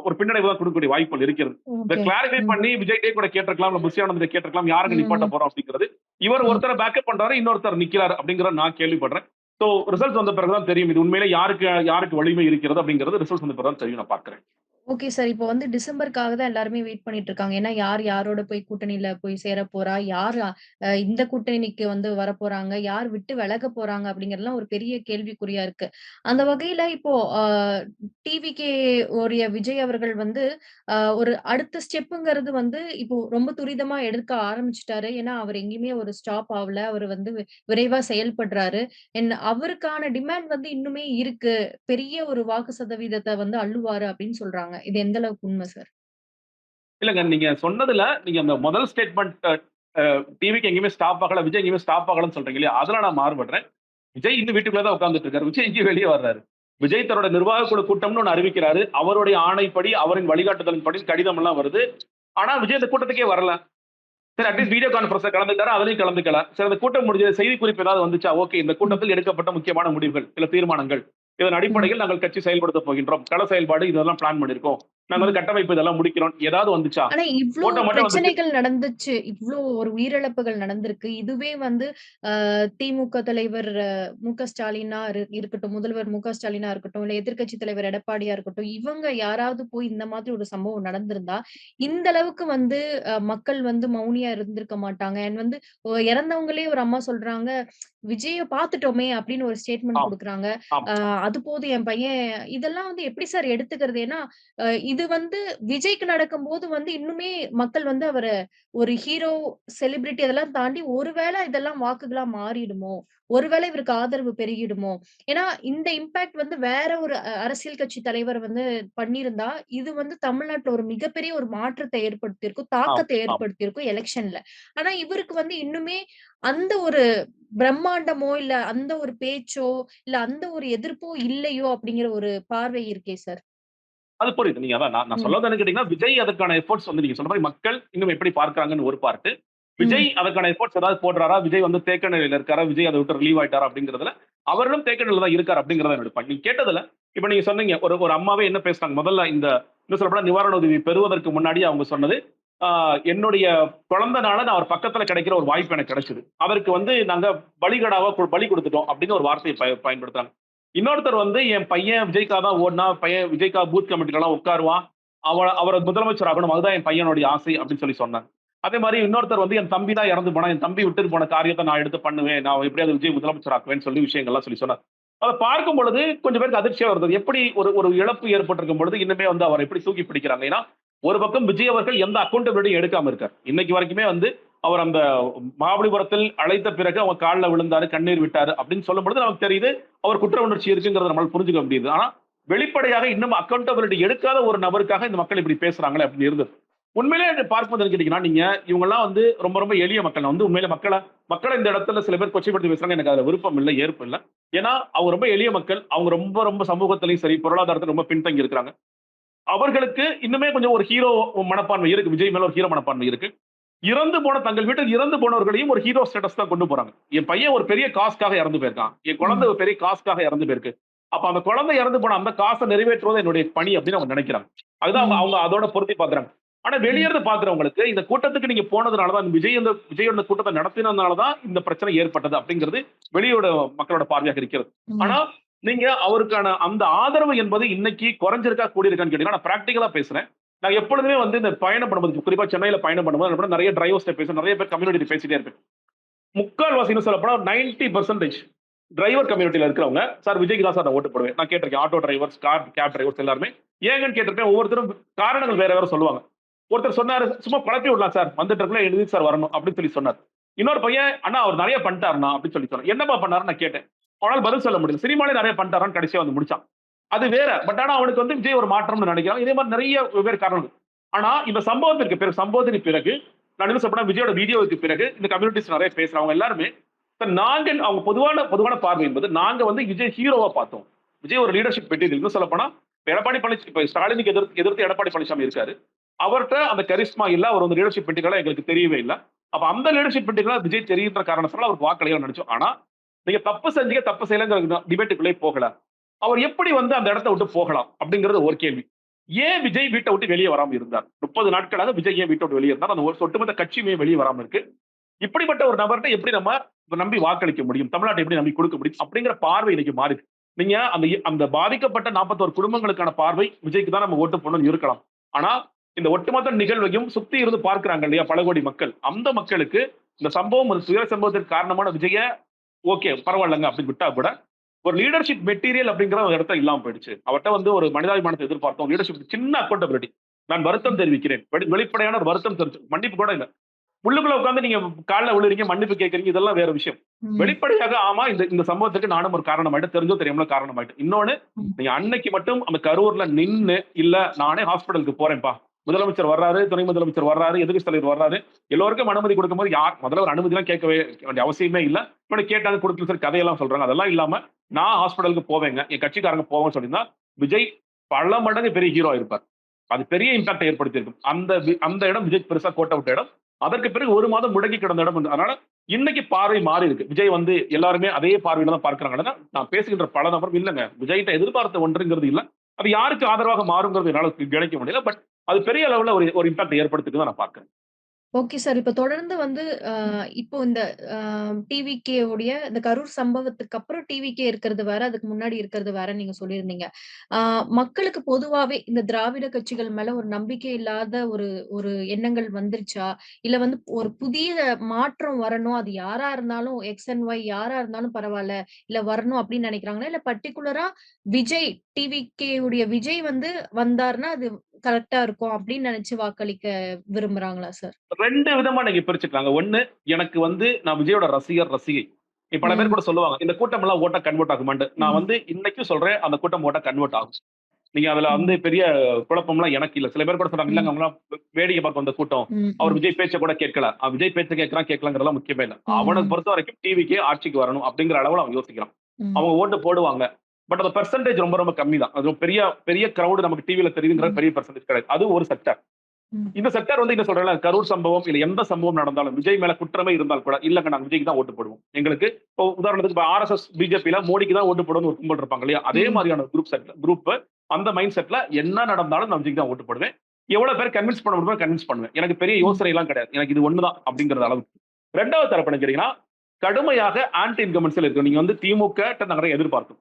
ஒரு பின்னடைவு தான் குடுக்கக்கூடிய வாய்ப்புகள் இருக்கிறது. இத ஓகே. கிளாரிஃபை ம். பண்ணி விஜய்ட்டயே கூட கேட்டிருக்கலாம், இல்ல புஷி ஆனந்த்ட்ட கேட்டிருக்கலாம். யாருங்க நிப்பாட்ட ம். போறோம் அப்படிங்கிறது. இவர் ம். ஒருத்தர பேக்கப் பண்றாரு, இன்னொருத்தர் நிக்கிறாரு அப்படிங்கிறத நான் கேள்விப்படுறேன். சோ ரிசல்ட்ஸ் வந்த பிறகு தான் தெரியும். இது உண்மையிலே யாருக்கு யாருக்கு வலிமை இருக்கிறது அப்படிங்கிறது ரிசல்ட்ஸ் வந்த பிறகு தான் தெரியும் நான் பார்க்கிறேன். Okay sir. இப்போ வந்து டிசம்பருக்காக தான் எல்லாருமே வெயிட் பண்ணிட்டு இருக்காங்க. ஏன்னா, யார் யாரோட போய் கூட்டணியில போய் சேரப் போறா? யார் இந்த கூட்டணிக்கு வந்து வரப்போறாங்க? யார் விட்டு விலகப் போறாங்க? அப்படிங்கிறதெல்லாம் ஒரு பெரிய கேள்விக்குறியா இருக்கு. அந்த வகையில இப்போ டிவிகே உடைய விஜய் அவர்கள் வந்து ஒரு அடுத்த ஸ்டெப்புங்கிறது வந்து இப்போ ரொம்ப துரிதமா எடுக்க ஆரம்பிச்சுட்டாரு. ஏன்னா, அவர் எங்கேயுமே ஒரு ஸ்டாப் ஆவல. அவரு வந்து விரைவா செயல்படுறாரு. அவருக்கான டிமாண்ட் வந்து இன்னுமே இருக்கு. பெரிய ஒரு வாக்கு சதவீதத்த வந்து அள்ளுவாரு அப்படின்னு சொல்றாங்க. இது எந்த அளவுக்கு உண்மை சார்? இல்லங்க நீங்க சொன்னதுல நீங்க அந்த முதல் ஸ்டேட்மெண்ட் டிவிக்கு எங்கேயுமே ஸ்டாப் ஆகல, விஜய் எங்கேயுமே ஸ்டாப் ஆகலன்னு சொல்றீங்க இல்லையா? அதுல நான் மாறுபடுறேன். விஜய் இன்னும் வீட்டுக்குள்ள தான் உட்கார்ந்துட்டு இருக்காரு. விஜய் எங்கேயும் வெளிய வர்றாரு. விஜய் தன்னோட நிர்வாக குழு கூட்டம்னு ஒண்ணு அறிவிக்கிறாரு. அவருடைய ஆணைப்படி, அவரின் வழிகாட்டுதலின்படி கடிதம் எல்லாம் வருது. ஆனா விஜய் அந்த கூட்டத்துக்கே வரல. சரி அட்லீஸ்ட் வீடியோ கான்ஃபரன்ஸ்ல கலந்துக்கிட்டாரு. அதுலயும் கலந்துக்கல. சரி அந்த கூட்டம் முடிஞ்சது. செய்தி குறிப்பு ஏதாவது வந்துச்சா? ஓகே இந்த ம், கூட்டத்தில் எடுக்கப்பட்ட முக்கியமான முடிவுகள், சில தீர்மானங்கள். இதன் ம். அடிப்படையில் நாங்கள் கட்சி செயல்படுத்தப் போகின்றோம். கள செயல்பாடு இதெல்லாம் பிளான் பண்ணியிருக்கோம். நாங்க வந்து ம். கட்டமைப்பு இதெல்லாம் முடிக்கிறோம். ஏதாவது வந்துச்சா? ஆனா இவ்ளோ போட்டோ மட்டும் வந்துச்சு. பிரச்சனைகள் நடந்துச்சு. இவ்ளோ ஒரு உயிரிழப்புகள் நடந்திருக்கு. இதுவே வந்து திமுக தலைவர் மு.க. ஸ்டாலினா இருக்கட்டும், முதல்வர் மு.க. ஸ்டாலினா இருக்கட்டும், இல்ல எதிர்க்கட்சி தலைவர் எடப்பாடியா இருக்கட்டும், இவங்க யாராவது போய் இந்த மாதிரி ஒரு சம்பவம் நடந்திருந்தா, இந்த அளவுக்கு வந்து மக்கள் வந்து மௌனியா இருந்திருக்க மாட்டாங்க. அண்ட் வந்து இறந்தவங்களே ஒரு அம்மா சொல்றாங்க, "விஜய பாத்துட்டோமே" அப்படின்னு ஒரு ஸ்டேட்மெண்ட் ஆம், குடுக்குறாங்க. ஆம். அது போதும் என் பையன் இதெல்லாம் வந்து எப்படி சார் எடுத்துக்கிறது? ஏன்னா, இது வந்து விஜய்க்கு நடக்கும்போது வந்து இன்னுமே மக்கள் வந்து அவர ஒரு ஹீரோ, செலிபிரிட்டி அதெல்லாம் தாண்டி ஒருவேள இதெல்லாம் வாக்குகளா மாறிடுமோ! ஒருவேளை இவருக்கு ஆதரவு பெருகிடுமோ! ஏன்னா, இந்த இம்பாக்ட் வந்து வேற ஒரு அரசியல் கட்சி தலைவர் வந்து பண்ணியிருந்தா, இது வந்து தமிழ்நாட்டுல ஒரு மிகப்பெரிய ஒரு மாற்றத்தை ஏற்படுத்தியிருக்கும். ஆம், தாக்கத்தை ஆம். ஏற்படுத்தியிருக்கும் எலக்ஷன்ல. ஆனா, இவருக்கு வந்து இன்னுமே அந்த ஒரு பிரம்மாண்டமோ, இல்ல அந்த ஒரு பேச்சோ, இல்ல அந்த ஒரு எதிர்ப்போ இல்லையோ! அப்படிங்கிற ஒரு பார்வை இருக்கே சார். அது புரியுது. நீங்க அதான் நான் நான் சொல்ல ம். வந்தது என்னன்னு கேட்டீங்கன்னா, விஜய் அதற்கான எஃபோர்ட்ஸ் வந்து நீங்க சொன்ன மாரி மக்கள் இன்னும் எப்படி பார்க்கிறாங்கன்னு ஒரு பார்ட்டு. விஜய் ம். அதற்கான எஃபோர்ட்ஸ் ஏதாவது போடுறாரா? விஜய் வந்து தேக்க நிலையில இருக்காரா? விஜய் அத விட்டு ரிலீவ் ஆயிட்டாரா? அப்படிங்கிறதுல, அவர்களும் தேக்க நிலையில தான் இருக்காரு அப்படிங்கிறத என்னோட நீங்க கேட்டதுல, இப்ப நீங்க சொன்னீங்க. ஒரு ஒரு அம்மாவே என்ன பேசுனாங்க? முதல்ல இன்னும் சொல்லப்போனா நிவாரண உதவி பெறுவதற்கு முன்னாடி அவங்க சொன்னது, ஆ என்னுடைய குழந்தனால நான் அவர் பக்கத்துல கிடைக்கிற ஒரு வாய்ப்பு எனக்கு கிடைச்சது. அதற்கு வந்து நாங்க பலிகடாவா பலி குடுத்துட்டோம் அப்படின்னு ஒரு வார்த்தைய பயன்படுத்துறாங்க. இன்னொருத்தர் வந்து என் பையன் விஜய்க்காக தான் ஓடுனான். பையன் விஜய்க்காக பூத் கமிட்டிலலாம் உட்காருவான். அவர முதலமைச்சர் ஆகணும். அதுதான் என் பையனுடைய ஆசை அப்படின்னு சொல்லி சொன்னாங்க. அதே மாரி இன்னொருத்தர் வந்து என் தம்பி தான் இறந்து போனான். என் தம்பி விட்டுட்டு போன காரியத்த நான் எடுத்து பண்ணுவேன். நான் எப்படியாவது விஜய் முதலமைச்சர் ஆக்குவேன்னு சொல்லி விஷயங்கள்லாம் சொல்லி சொன்னார். அத பார்க்கும் பொழுது கொஞ்சம் பேருக்கு அதிர்ச்சியா இருந்தது. எப்படி ஒரு ஒரு இழப்பு ஏற்பட்டிருக்கும் பொழுது இன்னுமே வந்து அவர எப்படி தூக்கி பிடிக்கிறாங்க. ஏன்னா, ஒரு பக்கம் விஜய் அவர்கள் எந்த அக்கவுண்டபிலிட்டியும் எடுக்காம இருக்கார். இன்னைக்கு வரைக்குமே வந்து அவர் அந்த மகாபலிபுரத்தில் அழைத்த பிறகு அவங்க கால்ல விழுந்தாரு, கண்ணீர் விட்டாரு அப்படின்னு சொல்லும்பொழுது நமக்கு தெரியுது, அவர் குற்ற உணர்ச்சி இருக்குங்கிறத நம்மால புரிஞ்சுக்க முடியுது. ஆனா, வெளிப்படையாக இன்னும் அக்கவுண்டபிலிட்டி எடுக்காத ஒரு நபருக்காக இந்த மக்கள் இப்படி பேசுறாங்களே அப்படின்னு இருந்தது. உண்மையிலேயே அது பார்க்கும்போது கேட்டீங்கன்னா, நீங்க இவங்கலாம் வந்து ரொம்ப ரொம்ப எளிய மக்கள். நான் வந்து உண்மையிலே மக்கள இந்த இடத்துல சில பேர் கொச்சைப்படுத்தி பேசுறாங்க. எனக்கு அதுல விருப்பம் இல்ல, ஏற்பு இல்ல. ஏன்னா, அவங்க ரொம்ப எளிய மக்கள். அவங்க ரொம்ப ரொம்ப சமூகத்திலயும் சரி, பொருளாதாரத்திலும் ரொம்ப பின்தங்கி இருக்கிறாங்க. அவர்களுக்கு இன்னுமே கொஞ்சம் ஒரு ஹீரோ மனப்பான்மை இருக்கு. விஜய் மேல ஒரு ஹீரோ மனப்பான்மை இருக்கு. இறந்து போன தங்கள் வீட்டில் இறந்து போனவர்களையும் ஒரு ஹீரோ ஸ்டேட்டஸ் தான் கொண்டு போறாங்க. என் பையன் ஒரு பெரிய காஸ்க்காக இறந்து போயிருக்கான். என் குழந்தை ம். ஒரு பெரிய காஸ்க்காக இறந்து போயிருக்கு. அப்ப அந்த குழந்தை இறந்து போன அந்த காச நிறைவேற்றுவது என்னுடைய பணி அப்படின்னு அவங்க நினைக்கிறாங்க. அதுதான் அவங்க ம். அவங்க அதோட பொருத்தி பார்க்குறாங்க. ஆனா ம். வெளியிருந்து பாக்குறவங்களுக்கு இந்த கூட்டத்துக்கு நீங்க போனதுனாலதான் விஜய் அந்த கூட்டத்தை நடத்தினதுனாலதான் இந்த பிரச்சனை ஏற்பட்டது அப்படிங்கிறது வெளியோட மக்களோட பார்வையாக இருக்கிறது. ஆனா ம். நீங்க அவருக்கான அந்த ஆதரவு என்பது இன்னைக்கு குறைஞ்சிருக்கா கூடியிருக்கான்னு கேட்டீங்கன்னா நான் பிராக்டிகலா பேசுறேன். நான் எப்பொழுதுமே வந்து இந்த பயணம் பண்ணும்போது குறிப்பா சென்னையில பயணம் பண்ணும்போது என்ன பண்ணுவேன், நிறைய டிரைவர்ஸ் பேசுவேன், நிறைய பேர் கம்யூனிட்டி பேசிட்டே இருப்பேன். முக்கால்வாசின்னு சொல்ல போனா 90% டிரைவர் கம்யூனிட்டில இருக்கிறவங்க, சார் விஜய்க்கு தான் சார் நான் ஓட்டு போடுவேன். நான் கேட்டிருக்கேன். ஆட்டோ டிரைவர்ஸ், கேப் டிரைவர்ஸ் எல்லாருமே. ஏங்கன்னு கேட்டிருப்பேன். ஒவ்வொருத்தரும் காரணங்கள் வேற வேற சொல்லுவாங்க. ஒருத்தர் சொன்னாரு, "சும்மா குழப்பி விடலாம் சார். வந்துட்டு இருக்கக்குள்ள எதுக்கு சார் வரணும்?" அப்படின்னு சொல்லி சொன்னார். இன்னொரு பையன், "அண்ணா அவர் நெறைய பண்ணிட்டாருண்ணா" அப்படின்னு சொல்லி சொன்னான். "என்னப்பா பண்ணாருன்னு?" நான் கேட்டேன். அவனால பதில் சொல்ல முடியல. சினிமாலே நெறைய பண்ணிட்டாரான்னு கடைசியா வந்து முடிச்சான். அது வேற. பட் ஆனா அவனுக்கு வந்து விஜய் ஒரு மாற்றம்னு நினைக்கிறான். இதே மாரி நெறைய வெவ்வேறு காரணங்கள். ஆனா இந்த சம்பவத்திற்கு பிறகு நான் என்ன சொல்றேன்னா, விஜயோட வீடியோவுக்கு பிறகு இந்த கம்யூனிட்டிஸ் நெறைய பேசுறவங்க எல்லாருமே, சார் அவங்க பொதுவான பார்வை என்பது, நாங்க வந்து விஜய் ஹீரோவா பார்த்தோம். விஜய் ஒரு லீடர்ஷிப் மெட்டீரியல். இன்னும் சொல்லப்போனா, இப்ப எடப்பாடி பழனிசாமி இப்ப ஸ்டாலினுக்கு எதிர்த்து எடப்பாடி பழனிசாமி இருக்காரு. அவர்ட்ட அந்த கரிஸ்மா இல்ல. அவர் வந்து லீடர்ஷிப் மெட்டீரியலா எங்களுக்கு தெரியவே இல்ல. அப்ப அந்த லீடர்ஷிப் மெட்டீரியலா விஜய் தெரியுன்ற காரணத்தினால அவருக்கு வாக்களிக்கலாம்னு நெனச்சோம். ஆனா, நீங்க தப்பு செஞ்சீங்க, தப்பு செய்யலங்கிற டிபேட்டுக்குள்ளே போகல. அவர் எப்படி வந்து அந்த இடத்த விட்டு போகலாம்? அப்படிங்கிறது ஒரு கேள்வி. ஏன் விஜய் வீட்ட விட்டு வெளிய வராம இருந்தார்? 30 நாட்களாக விஜய் ஏன் வீட்ட விட்டு வெளிய இருந்தார்? அந்த ஒட்டுமொத்த கட்சியுமே வெளிய வராம இருக்கு. இப்படிப்பட்ட ஒரு நபர்ட்ட எப்படி நம்ம நம்பி வாக்களிக்க முடியும்? தமிழ்நாட்டை எப்படி நம்பி கொடுக்க முடியும்? அப்படிங்கிற பார்வை இன்னைக்கு மாறிருக்கு. நீங்க அந்த பாதிக்கப்பட்ட 41 குடும்பங்களுக்கான பார்வை விஜய்க்கு தான் நம்ம ஓட்டு போடணும்னு இருக்கலாம். ஆனா, இந்த ஒட்டுமொத்த நிகழ்வையும் சுத்தி இருந்து பார்க்கிறாங்க இல்லையா? பல கோடி மக்கள். அந்த மக்களுக்கு இந்த சம்பவம் ஒரு துயர சம்பவத்திற்கு காரணமான விஜய ஓகே பரவாயில்லங்க அப்படின்னு விட்டா கூட, ஒரு லீடர்ஷிப் மெட்டீரியல் அப்படிங்கிற ஒரு இடத்துல இல்லாம போயிடுச்சு. அவர்ட்ட வந்து ஒரு மனிதாபிமானத்தை எதிர்பார்த்தோம். லீடர்ஷிப் சின்ன அக்கவுண்டபிலிட்டி. நான் வருத்தம் தெரிவிக்கிறேன். வெளிப்படையான ஒரு வருத்தம் மன்னிப்பு கூட இல்ல. உள்ளுக்குள்ள உட்கார்ந்து நீங்க கால்ல விழுறீங்க, மன்னிப்பு கேட்கறீங்க. இதெல்லாம் வேற விஷயம். ம். வெளிப்படையாக ஆமா இந்த இந்த சம்பவத்துக்கு நானும் ஒரு காரணமாயிட்டேன். தெரிஞ்சோ தெரியாமலோ காரணமாயிட்டேன். இன்னொன்னு, ம். நீங்க அன்னைக்கு மட்டும் அந்த கரூர்ல நின்னு, இல்ல நானே ஹாஸ்பிடலுக்கு போறேன்ப்பா. முதலமைச்சர் வர்றாரு, துணை முதலமைச்சர் வர்றாரு, எதிர்க்கட்சி தலைவர் வர்றாரு. எல்லோருக்கும் அனுமதி கொடுக்கும்போது முதல்ல ஒரு அனுமதிலாம் கேட்கவே வேண்டிய அவசியமே இல்ல. இன்னொன்னு கேட்டாங்க குடுக்கல சொல்லி கதையெல்லாம் சொல்றாங்க. அதெல்லாம் இல்லாம நான் ஹாஸ்பிடலுக்கு போவேங்க. என் கட்சிக்காரங்க போவோம்ன்னு சொல்லியிருந்தா, விஜய் பல மடங்கு பெரிய ஹீரோ ஆயிருப்பார். அது பெரிய இம்பாக்ட் ஏற்படுத்தியிருக்கும். அந்த இடம் விஜய் பெருசா கோட்ட விட்ட இடம். அதற்கு பிறகு 1 மாதம் முடங்கி கிடந்த இடம் வந்து அதனால இன்னைக்கு பார்வை மாறி இருக்கு. விஜய் வந்து எல்லாருமே அதே பார்வையில தான் பார்க்கிறாங்கன்னா, நான் பேசுகின்ற பல நபர் இல்லங்க. விஜய்ட்ட எதிர்பார்த்த ஒன்றுங்கிறது இல்ல. அது யாருக்கு ஆதரவாக மாறுங்கிறது என்னால கணிக்க முடியல. பட் அது பெரிய அளவுல ஒரு ஒரு இம்பாக்ட் ஏற்படுத்துக்குன்னு தான் நான் பார்க்கிறேன். Okay sir. இப்ப தொடர்ந்து வந்து இப்போ இந்த அ டிவிகே உடைய இந்த கரூர் சம்பவத்துக்கு அப்புறம் டிவிகே இருக்கிறது வேற, அதுக்கு முன்னாடி இருக்கிறது வேறன்னு நீங்க சொல்லியிருந்தீங்க. ஆ மக்களுக்கு பொதுவாவே இந்த திராவிட கட்சிகள் மேல ஒரு நம்பிக்கை இல்லாத ஒரு ஒரு எண்ணங்கள் வந்துருச்சா? இல்ல வந்து ஒரு புதிய மாற்றம் வரணும். அது யாரா இருந்தாலும் எக்ஸ் அண்ட் ஒய் யாரா இருந்தாலும் பரவால்ல. இல்ல வரணும் அப்படின்னு நினைக்கிறாங்களா? இல்ல பர்ட்டிகுலரா விஜய் டிவிகே உடைய விஜய் வந்து வந்தாருன்னா, அது கரெக்ட்டா இருக்கும் அப்படின்னு நினைச்சு வாக்களிக்க விரும்புறாங்களா சார்? 2 விதமா நீங்க பிரிச்சுக்கலாங்க. 1 எனக்கு வந்து நான் விஜயோட ரசிகை. பல பேர் ம். கூட சொல்லுவாங்க. இந்த கூட்டம் எல்லாம் ஓட்டா கன்வெர்ட் ஆகுமான்ட்டு. நான் ம். வந்து இன்னைக்கும் சொல்றேன் அந்த கூட்டம் ஓட்டா கன்வெர்ட் ஆகும். நீங்க அதுல வந்து ம். பெரிய குழப்பம்லாம் எனக்கு இல்ல. சில பேர் கூட சொன்னாங்க, "இல்லங்க ம். அவங்கலாம் வேடிக்கை பார்க்க வந்த கூட்டம். ம். அவர் ம். விஜய் பேச்ச கூட கேட்கல. விஜய் பேச்ச கேட்கிறான், கேட்கலங்கிறதெல்லாம் முக்கியமே இல்ல. அவன ம். பொறுத்தவரைக்கும் டிவிக்கே ஆட்சிக்கு வரணும் அப்படிங்கிற அளவுல அவன் யோசிக்கிறான். ம். அவங்க ஓட்டு போடுவாங்க. பட் அந்த பெர்சன்டேஜ் ரொம்ப ரொம்ப கம்மி தான். அது ஒரு பெரிய பெரிய கிரவுட் நமக்கு டிவில தெரியுதுங்கிற ம். பெரிய பெர்சன்டேஜ் கிடையாது. அது ஒரு செக்டார். ம். இந்த செக்டார் வந்து என்ன சொல்றேன்ல, கரூர் சம்பவம் இல்ல எந்த சம்பவம் நடந்தாலும், விஜய் மேல குற்றமே இருந்தால் கூட, இல்லங்க நாங்க விஜய்க்கு தான் ஓட்டு போடுவோம். எங்களுக்கு இப்போ உதாரணத்துக்கு இப்ப ஆர்எஸ்எஸ், பிஜேபில மோடிக்கு தான் ஓட்டு போடுவோம்னு ஒரு கும்பல் இருப்பாங்க இல்லையா? அதே ம். மாரியான குரூப் அந்த மைண்ட் செட்ல என்ன நடந்தாலும் நான் விஜய்க்கு தான் ஓட்டு போடுவேன். எவ்வளவு பேர் கன்வின்ஸ் பண்ண முடியுமோ கன்வின்ஸ் பண்ணுவேன். எனக்கு பெரிய ம். யோசனை எல்லாம் கிடையாது. எனக்கு இது ஒண்ணு தான் அப்படிங்கிற அளவுக்கு. 2வது தரப்பு என்ன கேட்டீங்கன்னா, கடுமையாக ஆன்டி இன்கம்பன்சில இருக்கு. நீங்க வந்து திமுக ட்ட நிறைய எதிர்பார்த்தோம்.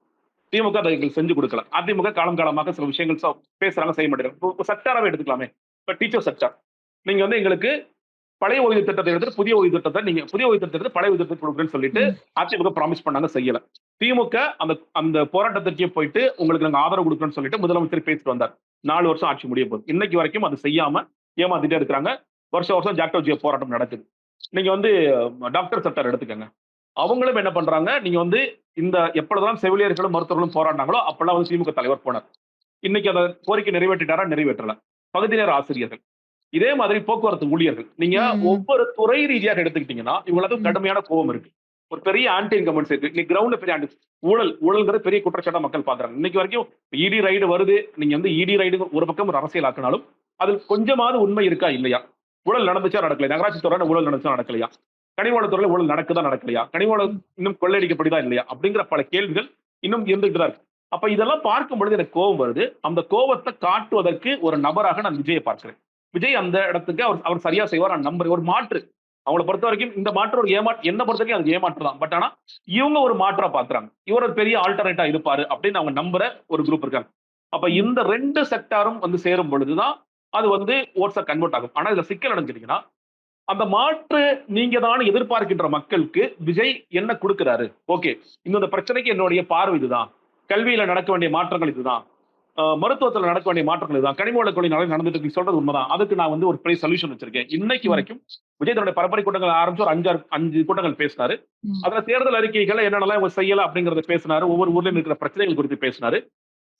திமுக அதை எங்களுக்கு செஞ்சு கொடுக்கல. அதிமுக காலம் காலமாக சில விஷயங்கள் பேசுறாங்க, செய்ய மாட்டேங்கிறாங்க. இப்போ செக்டாராவே எடுத்துக்கலாமே. இப்ப டீச்சர் செக்டார். நீங்க வந்து எங்களுக்கு பழைய ஓய்வு திட்டத்தை எடுத்துட்டு புதிய ஓய்வு திட்டத்தை எடுத்து பழைய ஓய்வு திட்டத்தை கொடுக்குறேன்னு சொல்லிட்டு ம். அதிமுக ப்ராமிஸ் பண்ணாங்க, செய்யல. திமுக அந்த அந்த போராட்டத்திற்கே போயிட்டு உங்களுக்கு நாங்க ஆதரவு கொடுக்குறோம்னு சொல்லிட்டு முதலமைச்சர் பேசிட்டு வந்தார். 4 வருஷம் ஆட்சி முடிய போகுது. இன்னைக்கு வரைக்கும் அது செய்யாம ஏமாத்திட்டே இருக்கிறாங்க. வருஷம் வருஷம் ஜாக்டோ ஜியோ போராட்டம் நடக்குது. நீங்க வந்து டாக்டர் செக்டார் எடுத்துக்கங்க. அவங்களும் என்ன பண்றாங்க, நீங்க வந்து இந்த எப்பொழுதெல்லாம் செவிலியர்களும் மருத்துவர்களும் போராடினாங்களோ அப்பெல்லாம் வந்து திமுக தலைவர் போனார். இன்னைக்கு அந்த கோரிக்கை நிறைவேற்றிட்டாரா? நிறைவேற்றல. பகுதி நேர ஆசிரியர்கள். இதே மாதிரி போக்குவரத்து ஊழியர்கள். நீங்க ம். ஒவ்வொரு துறை ரீதியாக எடுத்துக்கிட்டீங்கன்னா, இவங்களுக்கு ம். கடுமையான கோவம் இருக்கு. ஒரு பெரிய ஆன்டி இன்கம்பன்சி இருக்கு. இன்னைக்கு கிரவுண்ட்ல பெரிய ஊழல்ங்கிறது பெரிய குற்றச்சாட்டா மக்கள் பார்க்குறாங்க. இன்னைக்கு வரைக்கும் இடி ரைடு வருது. நீங்க வந்து இடி ரைடு ஒரு பக்கம் ஒரு அரசியல் ஆக்குனாலும், அதில் கொஞ்சமாவது உண்மை இருக்கா? இல்லையா? ஊழல் நடந்துச்சா? நடக்கலையா? நகராட்சி துறையில ஊழல் நடந்துச்சா? நடக்கலையா? கனிமவளத் துறையில ஊழல் நடக்குதா? நடக்கலையா? கனிமவளம் ம். இன்னும் கொள்ளையடிக்கப்படுதா? இல்லையா? அப்படிங்கிற பல கேள்விகள் இன்னும் இருந்துகிட்டு தான் இருக்கு. அப்ப இதெல்லாம் பார்க்கும் பொழுது எனக்கு கோவம் வருது. அந்த கோவத்த காட்டுவதற்கு ஒரு நபராக நான் விஜய பார்க்கிறேன். விஜய் அந்த இடத்துக்கு அவர் அவர் சரியா செய்வார். நான் நம்புறேன். ஒரு மாற்று. அவங்கள பொறுத்தவரைக்கும் இந்த மாற்று ஒரு என்ன பொறுத்தவரைக்கும் அது ஏமாற்று தான். பட் ஆனா, இவங்க ஒரு மாற்றா பார்க்குறாங்க. இவர் ஒரு பெரிய ஆல்டர்னேட்டா இருப்பாரு அப்படின்னு அவங்க நம்புற ஒரு குரூப் இருக்காங்க. அப்ப ம். இந்த 2 செக்டாரும் வந்து சேரும் பொழுது தான், அது வந்து வோட்ஸா கன்வெர்ட் ஆகும். ஆனா இதுல சிக்கல் என்னன்னு கேட்டீங்கன்னா, அந்த மாற்று நீங்க தான் எதிர்பார்க்கின்ற மக்களுக்கு விஜய் என்ன குடுக்குறாரு? ஓகே. இந்த பிரச்சனைக்கு என்னுடைய பார்வை இதுதான். கல்வியில நடக்க வேண்டிய மாற்றங்கள் இதுதான். மருத்துவத்துல நடக்க வேண்டிய மாற்றங்கள் இதுதான். கனிம வள கொள்கை நிறைய நடந்துட்டு இருக்கு. நீ சொல்றது உண்மைதான். அதுக்கு நான் வந்து ஒரு பெரிய சொல்யூஷன் வச்சிருக்கேன். இன்னைக்கு ம். வரைக்கும் விஜய் தன்னுடைய பரப்புரை கூட்டங்கள் ஆரம்பிச்சு ஒரு 5 கூட்டங்கள் பேசினாரு. ம். அதுல தேர்தல் அறிக்கைகள்ல என்னென்னலாம் இவங்க செய்யல அப்படிங்கறத பேசினாரு. ஒவ்வொரு ஊர்லயும் இருக்கிற பிரச்சனைகள் குறித்து பேசினாரு.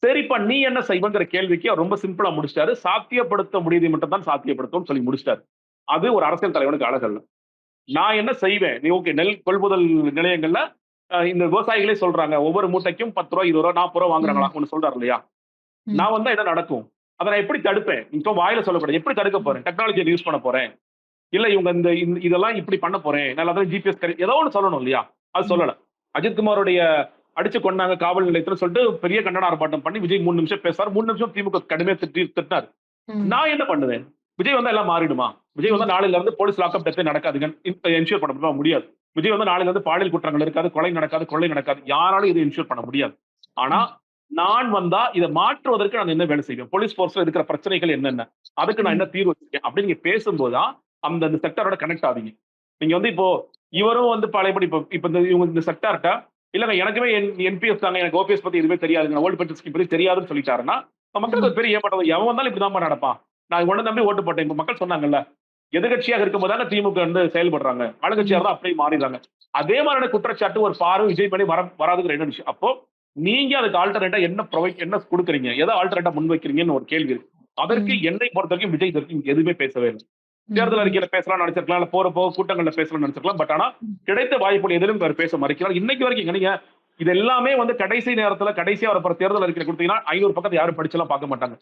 சரிப்பா நீ என்ன செய்வங்கிற கேள்விக்கு அவர் ரொம்ப சிம்பிளா முடிச்சிட்டாரு. சாத்தியப்படுத்த முடியுதை மட்டும் தான் சாத்தியப்படுத்தும்னு சொல்லி முடிச்சிட்டாரு. அது ஒரு அரசியல் தலைவனுக்கு அழகல்ல. நான் என்ன செய்வேன்? நீ ஓகே நெல் கொள்முதல் நிலையங்கள்ல இந்த விவசாயிகளே சொல்றாங்க. ஒவ்வொரு மூட்டைக்கும் ரூ. 10 ரூ. 20 ரூ. 40 வாங்குறாங்களா? ம். ஒண்ணு சொல்றாரு இல்லையா? ம். நான் வந்தா என்ன நடக்கும்? அத நான் எப்படி தடுப்பேன்? நீ சும்மா வாயில சொல்லக்கூடாது. எப்படி தடுக்க போறேன்? டெக்னாலஜிய யூஸ் பண்ண போறேன். இல்ல இவங்க இதெல்லாம் இப்படி பண்ண போறேன். நான் எல்லாத்தையும் ஜிபிஎஸ் ஏதோ ஒண்ணு சொல்லணும் இல்லையா? அது ம். சொல்லல. அஜித் குமாருடைய அடிச்சு கொன்னாங்க காவல் நிலையத்துல சொல்லிட்டு பெரிய கண்டன ஆர்ப்பாட்டம் பண்ணி விஜய் 3 நிமிஷம் பேசுறாரு. 3 நிமிஷம் திமுக கடுமையா திட்டினாரு. ம். நான் என்ன பண்ணுவேன்? விஜய் வந்தா எல்லாம் மாறிடுமா? விஜய் வந்தா ம். நாளையில இருந்து போலீஸ் லாக்அப் டெத்தே நடக்காதுங்க. என்ஷூர் பண்ண முடியாது. விஜய் வந்தா நாளையில இருந்து பாலியல் குற்றங்கள் இருக்காது, கொலை நடக்காது, கொள்ளை நடக்காது. யாராலும் இதை என்ஷூர் பண்ண முடியாது. ஆனா, ம். நான் வந்தா இத மாற்றுவதற்கு நான் என்ன வேலை செய்வேன்? போலீஸ் ஃபோர்ஸ்ல இருக்கிற பிரச்சனைகள் என்னென்ன? அதுக்கு நான் ம். என்ன தீர்வு வச்சிருக்கேன்? அப்படின்னு நீங்க பேசும்போது தான், அந்த செக்டாரோட கனெக்ட் ஆவீங்க. நீங்க வந்து இப்போ இவரும் வந்து பழையபடி இப்ப இப்ப இவங்க இந்த செக்டார்ட்ட இல்லங்க எனக்குமே என்பிஎஸ் தாங்க. எனக்கு ஓபிஎஸ் பத்தி எதுவுமே தெரியாதுங்க. ஓல்டு பென்ஷன் ஸ்கீம் பத்தி தெரியாதுன்னு சொல்லிட்டாருன்னா, மக்களுக்கு ம். ஒரு பெரிய ஏமாற்றம். எவன் வந்தாலும் இப்படிதான்பா நடப்பான். நான் உன்ன நம்பி ஓட்டு போட்டேன். இப்ப மக்கள் சொன்னாங்கல்ல. எதிர்க்கட்சியாக இருக்கும்போது தானே திமுக வந்து செயல்படுறாங்க. ஆளுங்கட்சியா ம். இருந்தா அப்படியே மாறிடுறாங்க. அதே மாதிரியான குற்றச்சாட்டு ஒரு பார்வை விஜய் பண்ணி வராதுங்கிற என்ன விஷயம். அப்போ நீங்க அதுக்கு ஆல்டர்னேட்டா என்ன குடுக்குறீங்க? எத ஆல்டர்னேட்டா முன்வைக்கிறீங்கன்னு ஒரு கேள்வி இருக்கு. அதற்கு ம். என்னை பொறுத்தவரைக்கும் விஜய் இதற்கு இங்க எதுவுமே பேசவே இல்ல. ம். தேர்தல் ம். அறிக்கையில பேசலாம்னு நெனச்சிருக்கலாம். இல்ல போறப்போ கூட்டங்கள்ல பேசலாம்னு நெனச்சிருக்கலாம். பட் ஆனா ம். கிடைத்த வாய்ப்புகள் எதிலும் அவர் பேச மறுக்கிறார். இன்னைக்கு வரைக்கும் நீங்க இது எல்லாமே வந்து கடைசி நேரத்துல கடைசியா வரப்போற தேர்தல் அறிக்கையில குடுத்தீங்கன்னா 500 பக்கத்த யாரும் படிச்செல்லாம் பார்க்க மாட்டாங்க.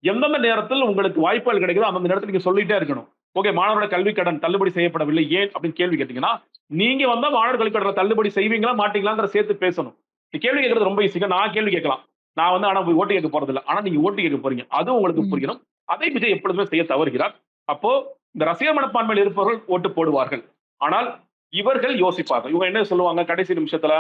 எந்தெந்த நேரத்தில் உங்களுக்கு வாய்ப்புகள் கிடைக்குதோ அந்தந்த நேரத்துல நீங்க சொல்லிட்டே இருக்கணும். ஓகே மாணவரோட கல்வி கடன் தள்ளுபடி செய்யப்படவில்லை. ஏன் அப்படின்னு கேள்வி கேட்டீங்கன்னா, நீங்க வந்தா மாணவர் கல்வி கடன தள்ளுபடி செய்வீங்களா, மாட்டீங்களாங்கிற சேர்த்து பேசணும். நீ கேள்வி கேட்கிறது ரொம்ப ஈஸிங்க. நான் கேள்வி கேட்கலாம். நான் வந்து ஆனா போய் ஓட்டு கேட்க போறதில்ல. ஆனா நீங்க ஓட்டு கேட்க போறீங்க. அதுவும் உங்களுக்கு ம். புரியணும். அதை விஜய் எப்பொழுதுமே செய்ய தவறுகிறார். அப்போ இந்த ரசிகர் மனப்பான்மையில் இருப்பவர்கள் ஓட்டு போடுவார்கள். ஆனால் இவர்கள் யோசிப்பார்கள். இவங்க என்ன சொல்லுவாங்க கடைசி நிமிஷத்துல,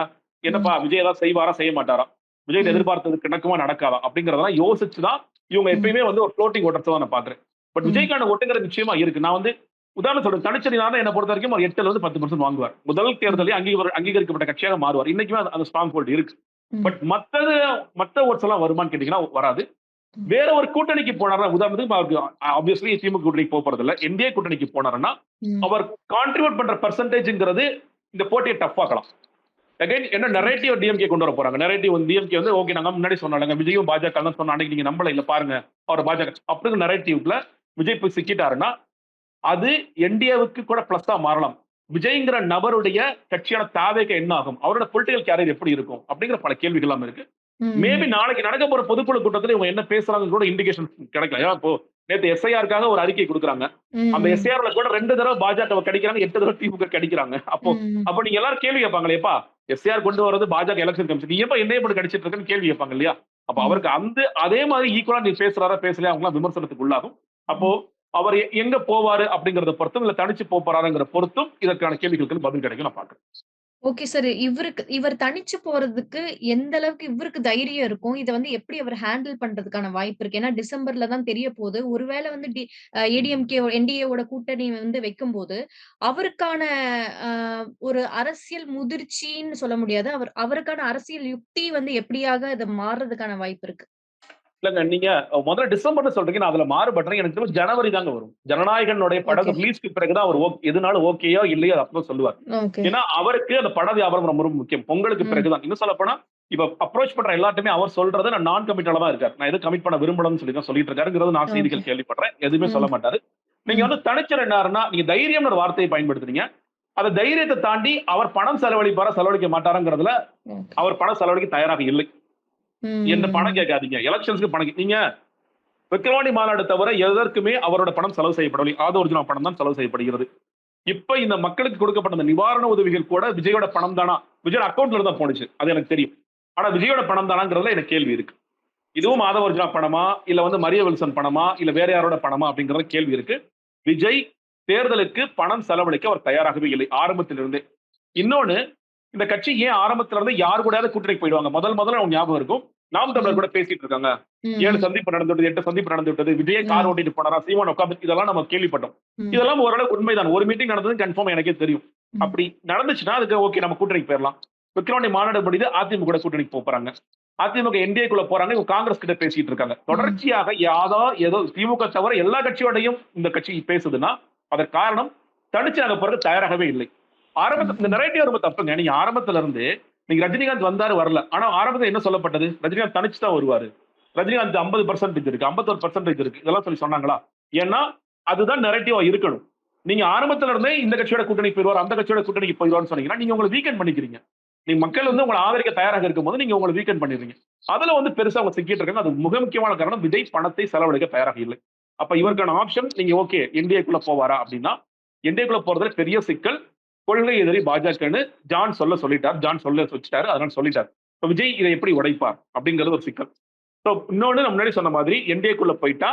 என்னப்பா ம். விஜய் ஏதாவது செய்வாரா, செய்ய மாட்டாரா? விஜய் ம். எதிர்பார்த்தது நடக்குமா, நடக்காதா? அப்படிங்கிறதெல்லாம் யோசிச்சு தான் இவங்க ம். எப்பயுமே வந்து ஒரு ஃப்ளோட்டிங் ஓட்டர்ஸா தான் நான் பார்க்கிறேன். பட் ம். விஜய்க்கான ஓட்டுங்கிறது நிச்சயமா இருக்கு. நான் வந்து உதாரணம் சொல்றேன். தனிச்சனினால என்ன பொறுத்தவரைக்கும் ஒரு 8ல இருந்து 10% வாங்குவார். முதல் ம். தேர்தலே அங்கீகரிக்கப்பட்ட கட்சியாக மாறுவார். இன்னைக்குமே அந்த ஸ்ட்ராங் ஹோல்ட் இருக்கு. ம். பட் மத்த ஓட்ஸ் எல்லாம் வருமான்னு கேட்டீங்கன்னா வராது. ம். வேற ஒரு கூட்டணிக்கு போனார்னா உதாரணத்துக்கு அவருக்கு ஆப்வியஸ்லி திமுக கூட்டணிக்கு போறதில்ல. என்டிஏ கூட்டணிக்கு போனாருன்னா, ம். அவர் கான்ட்ரிபியூட் பண்ற பெர்சன்டேஜ்ங்கிறது இந்த போட்டிய டஃப் ஆக்கலாம். அகைன் என்ன நரேட்டிவ் டிஎம்கே கொண்டு வர போறாங்க. நரேட்டிவ் வந்து டிஎம்கே வந்து ஓகே நாங்க முன்னாடி சொன்னோம்லங்க விஜயும் பாஜக தான் சொன்ன அன்னைக்கு நீங்க நம்பல இல்ல பாருங்க. அவர் பாஜக அப்படிங்கிற நரேட்டிவ்ல விஜய் போய் சிக்கிட்டாருன்னா, அது என்டிஏவுக்கு கூட பிளஸ்ஸா மாறலாம். விஜய்ங்கிற நபருடைய கட்சியான தாவேக என்ன ஆகும்? அவரோட பொலிட்டிக்கல் கேரியர் எப்படி இருக்கும்? அப்படிங்கிற பல கேள்விகள் எல்லாம் இருக்கு. ம். மேபி நாளைக்கு நடக்க போற பொதுக்குழு கூட்டத்துல இவங்க என்ன பேசுறாங்கன்னு கூட இண்டிகேஷன் கிடைக்கலாம். ஏன்னா இப்போ நேத்து எஸ்ஐஆருக்காக ஒரு அறிக்கை குடுக்குறாங்க. அந்த ம். எஸ்ஐஆர்ல கூட 2 தடவ பாஜகவ கடிக்கிறாங்க, 8 தடவ திமுக கடிக்கிறாங்க. அப்போ ம். அப்ப நீங்க எல்லாரும் கேள்வி கேட்பாங்களே, "எப்பா எஸ்ஐஆர் கொண்டு வரது பாஜக எலக்ஷன் கமிஷன். நீ ஏன்பா என்னைய போட்டு கடிச்சிட்டு இருக்கன்னு?" கேள்வி கேட்பாங்க இல்லையா? அப்ப ம். அவருக்கு அதே மாதிரி ஈக்குவலா நீ பேசுறாரா, பேசலையா அவங்கலாம் விமர்சனத்துக்கு உள்ளாகும். அப்போ ம். அவர் எங்க போவாரு அப்படிங்கிறத பொறுத்தும், இல்ல தனிச்சு போறாருங்கிற பொறுத்தும் இதற்கான கேள்விகளுக்கு பதில் கிடைக்கும் நான் பார்க்கிறேன். Okay sir. இவர் தனிச்சு போறதுக்கு எந்த அளவுக்கு இவருக்கு தைரியம் இருக்கும்? இத வந்து எப்படி அவர் ஹேண்டில் பண்றதுக்கான வாய்ப்பு இருக்கு? ஏன்னா டிசம்பர்ல தான் தெரிய போது. ஒருவேள வந்து ஏடிஎம்கே, என்டிஏவோட கூட்டணி வந்து வைக்கும்போது, அவருக்கான அ ஒரு அரசியல் முதிர்ச்சின்னு சொல்ல முடியாது. அவருக்கான அரசியல் யுக்தி வந்து எப்படியாக இது மாறுறதுக்கான வாய்ப்பு இருக்கு? இல்லங்க. நீங்க முதல்ல டிசம்பர்ன்னு சொல்றீங்க. நான் அதுல மாறுபடுறேன். எனக்கு தெரிஞ்சு ஜனவரி தாங்க வரும். ஜனநாயகனுடைய படம் ஓகே, ரிலீஸ்க்கு பிறகு தான் அவர் எதுனாலும் ஓகேயோ இல்லையோ அது அப்பதான் சொல்லுவார். ஓகே. ஏன்னா, அவருக்கு அந்த பட வியாபாரம் ரொம்ப ரொம்ப முக்கியம். பொங்கலுக்கு ம், பிறகு தான். இன்னும் சொல்லப்போனா, இப்ப அப்ரோச் பண்ற எல்லார்ட்டயுமே அவர் சொல்றது நான் நான் கமிட்டலா தான் இருக்காரு. நான் எதுவும் கமிட் பண்ண விரும்பலன்னு சொல்லி தான் சொல்லிட்டு இருக்காருங்கிறது நான் ஓகே. செய்திகள் கேள்விப்படுறேன். எதுவுமே ம், சொல்ல மாட்டாரு. நீங்க ம். வந்து தனிச்சர் என்னாருன்னா, நீங்க தைரியம்னு ஒரு வார்த்தையை பயன்படுத்துறீங்க. அந்த தைரியத்த தாண்டி அவர் பணம் செலவழிப்பாரா, செலவழிக்க மாட்டாராங்கிறதுல ஓகே. அவர் பணம் செலவழிக்க தயாராக இல்லை. என்ட்ட பணம் ம், கேட்காதீங்க. எலக்ஷன்ஸ்க்கு நீங்க விக்கிரவாண்டி மாநாடு தவிர எதற்குமே அவரோட பணம் செலவு செய்யப்படவில்லை. ஆதோர்ஜுனா பணம் தான் செலவு செய்யப்படுகிறது. இப்ப இந்த மக்களுக்கு கொடுக்கப்பட்ட அந்த நிவாரண உதவிகள் கூட விஜயோட பணம் தானா? விஜயோட அக்கவுண்ட்ல இருந்து தான் போனுச்சு. அது எனக்கு தெரியும். ஆனா விஜயோட பணம் தானாங்கிறதுல எனக்கு கேள்வி இருக்கு. இதுவும் மாதவ அர்ஜுனா பணமா? இல்ல வந்து மரிய வில்சன் பணமா? இல்ல வேற யாரோட பணமா? அப்படிங்கிற கேள்வி இருக்கு. விஜய் தேர்தலுக்கு பணம் செலவழிக்க அவர் தயாராகவே இல்லை. ஆரம்பத்திலிருந்தே. இன்னொன்னு, இந்த கட்சி ஏன் ஆரம்பத்துல இருந்து யார் கூடயாவது கூட்டணிக்கு போயிடுவாங்க. முதல்ல உங்களுக்கு ஞாபகம் இருக்கும். நாம் தமிழர் ம். கூட பேசிட்டு இருக்காங்க. ம். 7 ம். சந்திப்பு நடந்துவிட்டது, 8 சந்திப்பு நடந்துவிட்டது. விஜயே கார் ம். ஓட்டிட்டு போனாரா, சீமான் உட்கார்ந்து இதெல்லாம் நம்ம கேள்விப்பட்டோம். ம். இதெல்லாம் ஓரளவுக்கு உண்மைதான். ஒரு மீட்டிங் நடந்தது கன்ஃபார்ம் எனக்கே தெரியும். ம். அப்படி நடந்துச்சுன்னா, அதுக்கு ஓகே நம்ம கூட்டணிக்கு போயிரலாம். விக்கிரவாண்டி மாநாடு முடியுது, அதிமுக கூட கூட்டணிக்கு போறாங்க. அதிமுக என்டிஏக்குள்ள போறாங்க. இவங்க காங்கிரஸ் கிட்ட பேசிட்டு இருக்காங்க. ம். தொடர்ச்சியாக ஏதோ திமுக தவிர எல்லா கட்சியோடையும் இந்த கட்சி பேசுதுன்னா, அதற்கு காரணம் தனிச்சு நாங்க போறதுக்கு தயாராகவே இல்லை. ம். இந்த நரேட்டிவ் ரொம்ப தப்புங்க. நீங்க ஆரம்பத்துல இருந்து நீங்க ரஜினிகாந்த் வந்தாரு வரல. ஆனா ஆரம்பத்துல என்ன சொல்லப்பட்டது? ரஜினிகாந்த் தனிச்சு தான் வருவாரு. ரஜினிகாந்த் 50% இருக்கு, 51% இருக்கு. இதெல்லாம் சொல்லி சொன்னாங்களா? ஏன்னா, அதுதான் நரேட்டிவா இருக்கணும். நீங்க ஆரம்பத்துல இருந்தே இந்த கட்சியோட கூட்டணிக்கு போயிருவார், அந்த கட்சியோட கூட்டணிக்கு போயிருவார்ன்னு சொன்னீங்கன்னா, நீங்க உங்கள வீக்கெண்ட் பண்ணிக்கிறீங்க. நீங்க மக்கள் வந்து உங்கள ஆதரிக்க தயாராக இருக்கும்போது, நீங்க உங்கள வீக்கெண்ட் பண்ணிடுறீங்க. அதுல வந்து பெருசா அவங்க சிக்கிட்டு இருக்காங்க. அது மிக முக்கியமான காரணம் விஜய் பணத்தை செலவழிக்க தயாராக இல்லை. அப்ப ம். இவருக்கான ஆப்ஷன் நீங்க ஓகே என்டிஏக்குள்ள போவாரா அப்படின்னா, என்டிஏக்குள்ள போறதுல பெரிய சிக்கல். கொள்கை எதிரி பாஜகன்னு ஜான் சொல்லிட்டார். ஜான் சொல்ல வச்சுட்டாரு. அதனால சொல்லிட்டார். இப்ப விஜய் இதை எப்படி உடைப்பார்? அப்படிங்கிறது ஒரு சிக்கல். சோ இன்னொன்னு நான் முன்னாடி சொன்ன மாதிரி என்டிஏக்குள்ள போயிட்டா,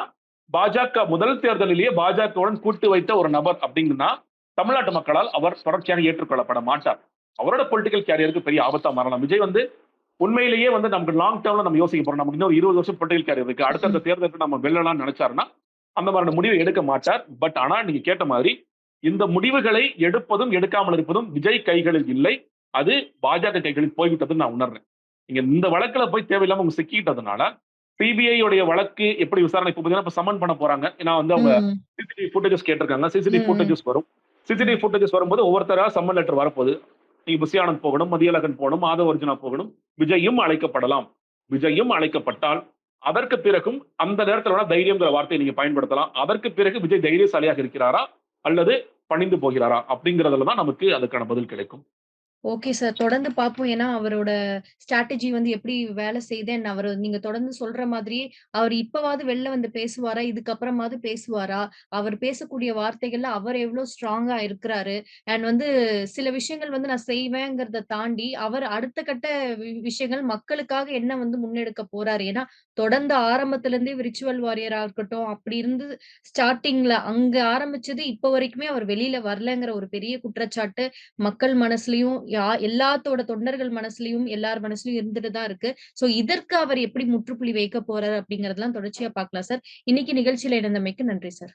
பாஜக முதல் தேர்தலிலேயே பாஜகவுடன் கூட்டு வைத்த ஒரு நபர் அப்படிங்கன்னா, தமிழ்நாட்டு மக்களால் அவர் தொடர்ச்சியாக ஏற்றுக்கொள்ளப்பட மாட்டார். அவரோட பொலிட்டிக்கல் கேரியருக்கு பெரிய ஆபத்தா மாறலாம். விஜய் வந்து உண்மையிலேயே வந்து நமக்கு லாங் டேர்ம்ல நம்ம யோசிக்க போறோம். நமக்கு இன்னும் 20 வருஷம் பொலிட்டிக்கல் கேரியர் இருக்கு. அடுத்தடுத்த தேர்தலுக்கு நம்ம வெல்லலாம்னு நினைச்சாருன்னா, அந்த மாதிரியான முடிவை எடுக்க மாட்டார். பட் ஆனா நீங்க கேட்ட மாதிரி, இந்த முடிவுகளை எடுப்பதும், எடுக்காமல் இருப்பதும் விஜய் கைகளில் இல்லை. அது பாஜக கைகளில் போய்விட்டதுன்னு நான் உணர்றேன். நீங்க இந்த வழக்குல போய் தேவையில்லாம அவங்க சிக்கிட்டதுனால, சிபிஐ உடைய வழக்கு எப்படி விசாரணை போகுதுன்னா, இப்ப சம்மன் பண்ண போறாங்க. ஏன்னா வந்து அவங்க ம். சிசிடிவி ஃபுட்டேஜஸ் கேட்டிருக்காங்க. சிசிடிவி ம். ஃபுட்டேஜஸ் வரும். சிசிடிவி ம். ஃபுட்டேஜஸ் வரும்போது ஒவ்வொருத்தரா சம்மன் லெட்டர் வரப்போகுது. நீங்க புஷி ஆனந்த் போகணும், மதியழகன் போகணும், மாதவ அர்ஜுனா போகணும். விஜயும் அழைக்கப்படலாம். விஜயும் அழைக்கப்பட்டால், அதற்கு பிறகும் அந்த நேரத்துல வேணா தைரியம்ங்கிற வார்த்தையை நீங்க பயன்படுத்தலாம். அதற்கு பிறகு விஜய் தைரியசாலியாக இருக்கிறாரா? அல்லது பணிந்து போகிறாரா? அப்படிங்கிறதுல தான் நமக்கு அதுக்கான பதில் கிடைக்கும். Okay sir. தொடர்ந்து பார்ப்போம். ஏன்னா, அவரோட ஸ்ட்ராட்டஜி வந்து எப்படி வேலை செய்யுது அண்ட் அவரு நீங்க தொடர்ந்து சொல்ற மாதிரியே, அவரு இப்பவாவது வெளில வந்து பேசுவாரா? இதுக்கப்புறமாவது பேசுவாரா? அவர் பேசக்கூடிய வார்த்தைகள்ல அவர் எவ்ளோ ஸ்ட்ராங்கா இருக்கிறாரு? அண்ட் வந்து சில விஷயங்கள் வந்து நான் செய்வேங்கிறத தாண்டி, அவர் அடுத்த கட்ட விஷயங்கள் மக்களுக்காக என்ன வந்து முன்னெடுக்க போறாரு? ஏன்னா, தொடர்ந்து ஆரம்பத்துல இருந்தே விர்ச்சுவல் வாரியரா இருக்கட்டும், அப்படி இருந்து ஸ்டார்ட்டிங்ல அங்க ஆரம்பிச்சது இப்ப வரைக்குமே அவர் வெளில வரலங்கிற ஒரு பெரிய குற்றச்சாட்டு மக்கள் மனசுலயும், எல்லாத்தோட தொண்டர்கள் மனசுலயும், எல்லார் மனசுலயும் இருந்துட்டு தான் இருக்கு. சோ இதற்கு அவர் எப்படி முற்றுப்புள்ளி வைக்க போறார் அப்படிங்கிறதெல்லாம் தொடர்ச்சியா பார்க்கலாம் சார். இன்னைக்கு நிகழ்ச்சியில இணைந்தமைக்கு நன்றி சார்.